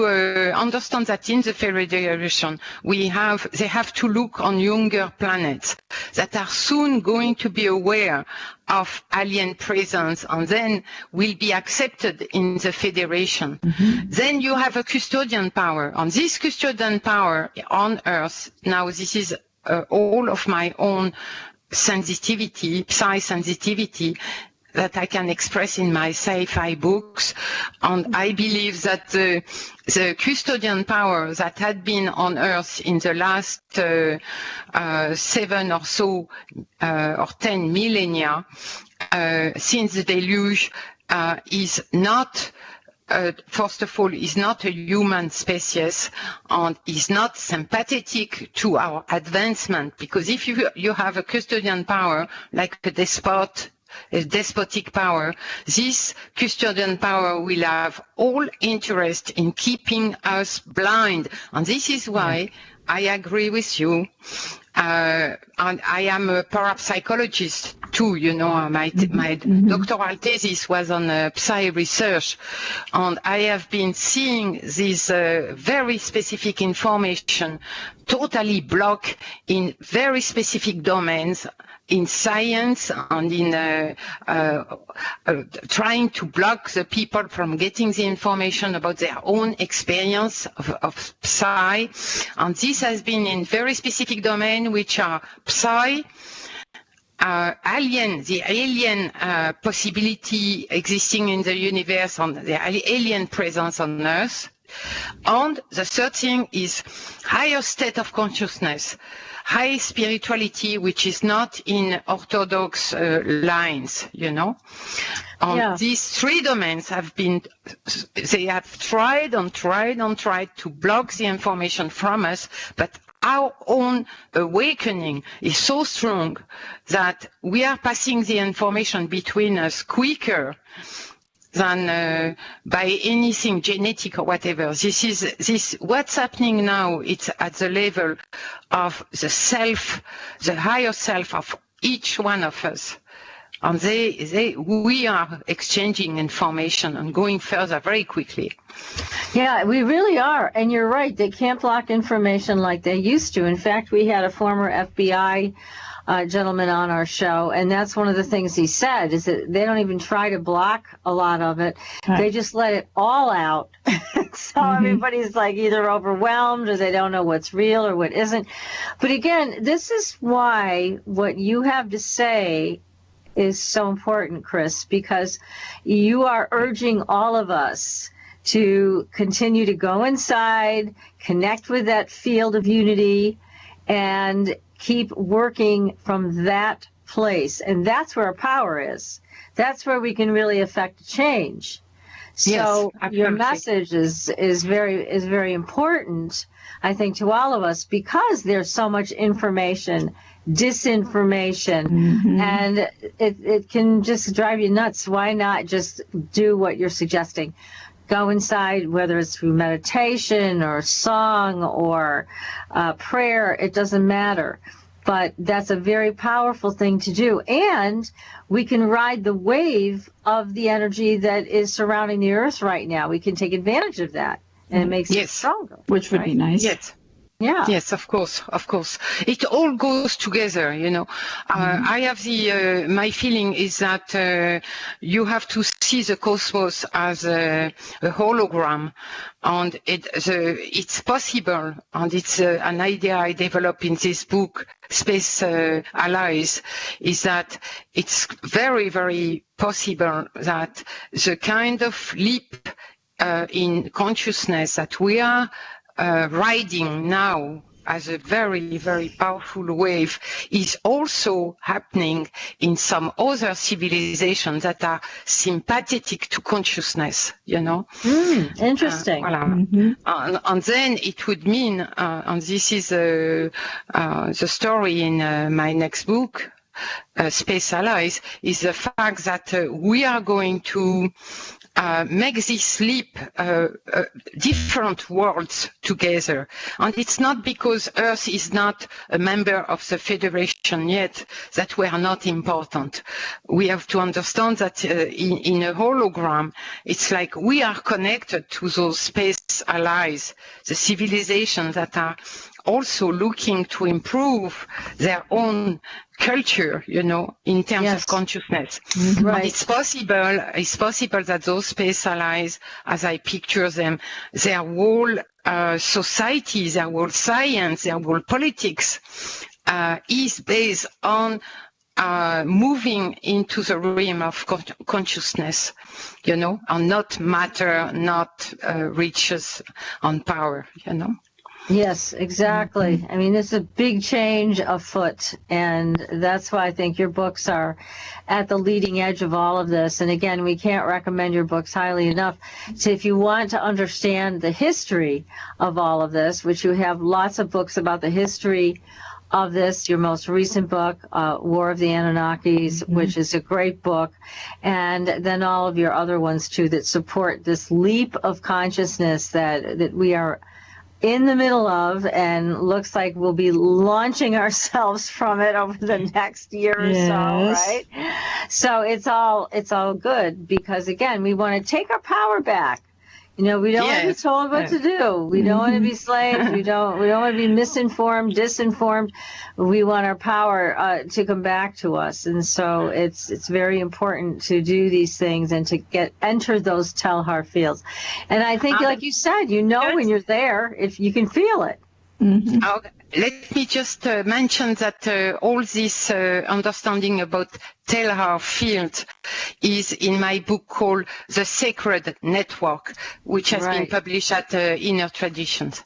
[SPEAKER 8] understand that in the Federation they have to look on younger planets that are soon going to be aware of alien presence and then will be accepted in the Federation. Then you have a custodian power. And this custodian power on Earth, now this is all of my own sensitivity, psi-sensitivity, that I can express in my sci-fi books. And I believe that the custodian power that had been on Earth in the last 7 or so or 10 millennia since the deluge is not first of all, is not a human species and is not sympathetic to our advancement. Because if you have a custodian power, like a despotic power, this custodian power will have all interest in keeping us blind. And this is why I agree with you. And I am a parapsychologist too, you know, my doctoral thesis was on psi research, and I have been seeing this very specific information totally blocked in very specific domains in science and in trying to block the people from getting the information about their own experience of psi. And this has been in very specific domains, which are psi, the alien possibility existing in the universe, and the alien presence on Earth. And the third thing is higher state of consciousness, high spirituality, which is not in orthodox lines, you know. These three domains they have tried to block the information from us, but our own awakening is so strong that we are passing the information between us quicker than by anything genetic or whatever. What's happening now, it's at the level of the self, the higher self of each one of us. And we are exchanging information and going further very quickly.
[SPEAKER 6] Yeah, we really are. And you're right, they can't block information like they used to. In fact, we had a former FBI gentleman on our show, and that's one of the things he said, is that they don't even try to block a lot of it. They just let it all out. So everybody's like either overwhelmed or they don't know what's real or what isn't. But again, this is why what you have to say is so important, Chris, because you are urging all of us to continue to go inside, connect with that field of unity, and keep working from that place. And that's where our power is. That's where we can really affect change. So your message is very important, I think, to all of us, because there's so much information, disinformation, and it can just drive you nuts. Why not just do what you're suggesting? Go inside, whether it's through meditation or song or prayer, it doesn't matter. But that's a very powerful thing to do. And we can ride the wave of the energy that is surrounding the Earth right now. We can take advantage of that, and it makes it stronger.
[SPEAKER 7] Which would be nice.
[SPEAKER 8] Yes.
[SPEAKER 6] Yeah.
[SPEAKER 8] Yes, of course. It all goes together, you know. I have my feeling is that you have to see the cosmos as a hologram, and it's possible, and it's an idea I developed in this book, Space Allies, is that it's very, very possible that the kind of leap in consciousness that we are riding now as a very, very powerful wave is also happening in some other civilizations that are sympathetic to consciousness, you know.
[SPEAKER 6] Interesting.
[SPEAKER 8] And then it would mean, and this is the story in my next book, Space Allies, is the fact that we are going to make this leap, different worlds together. And it's not because Earth is not a member of the Federation yet that we are not important. We have to understand that in a hologram, it's like we are connected to those space allies, the civilizations that are also looking to improve their own culture, in terms of consciousness.
[SPEAKER 6] Right.
[SPEAKER 8] And it's possible that those space allies, as I picture them, their whole society, their whole science, their whole politics is based on moving into the realm of consciousness, and not matter, not riches and power,
[SPEAKER 6] Yes, exactly. I mean, it's a big change afoot, and that's why I think your books are at the leading edge of all of this. And again, we can't recommend your books highly enough. So if you want to understand the history of all of this, which you have lots of books about the history of this, your most recent book, War of the Anunnakis, which is a great book, and then all of your other ones too that support this leap of consciousness that we are in the middle of, and looks like we'll be launching ourselves from it over the next year or so, right? So it's all good, because again, we want to take our power back. We don't want to be told what to do. We don't want to be slaves. We don't want to be misinformed, disinformed. We want our power to come back to us. And so it's very important to do these things and to enter those Telhar fields. And I think, like you said, when you're there, if you can feel it.
[SPEAKER 8] Let me just mention that all this understanding about Telhar field is in my book called The Sacred Network, which has been published at Inner Traditions.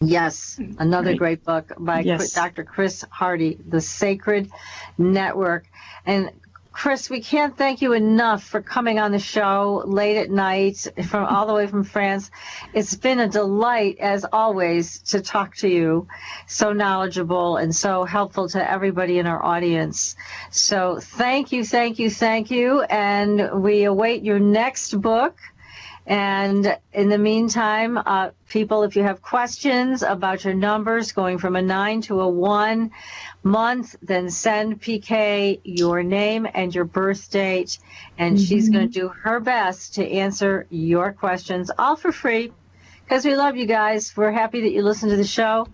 [SPEAKER 6] Yes, another great book by Dr. Chris Hardy, The Sacred Network. And Chris, we can't thank you enough for coming on the show late at night from all the way from France. It's been a delight, as always, to talk to you. So knowledgeable and so helpful to everybody in our audience. So thank you, thank you, thank you. And we await your next book. And in the meantime, people, if you have questions about your numbers going from a 9 to a 1 month, then send PK your name and your birth date, and she's going to do her best to answer your questions, all for free, because we love you guys. We're happy that you listen to the show,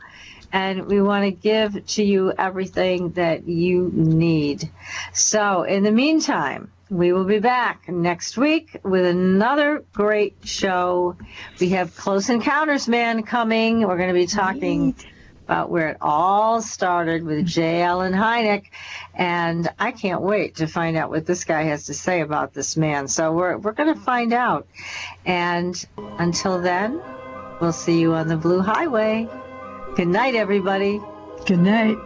[SPEAKER 6] and we want to give to you everything that you need. So in the meantime, we will be back next week with another great show. We have Close Encounters Man coming. We're going to be talking about where it all started with J. Allen Hynek, and I can't wait to find out what this guy has to say about this man. So we're going to find out. And until then, we'll see you on the Blue Highway. Good night, everybody.
[SPEAKER 7] Good night.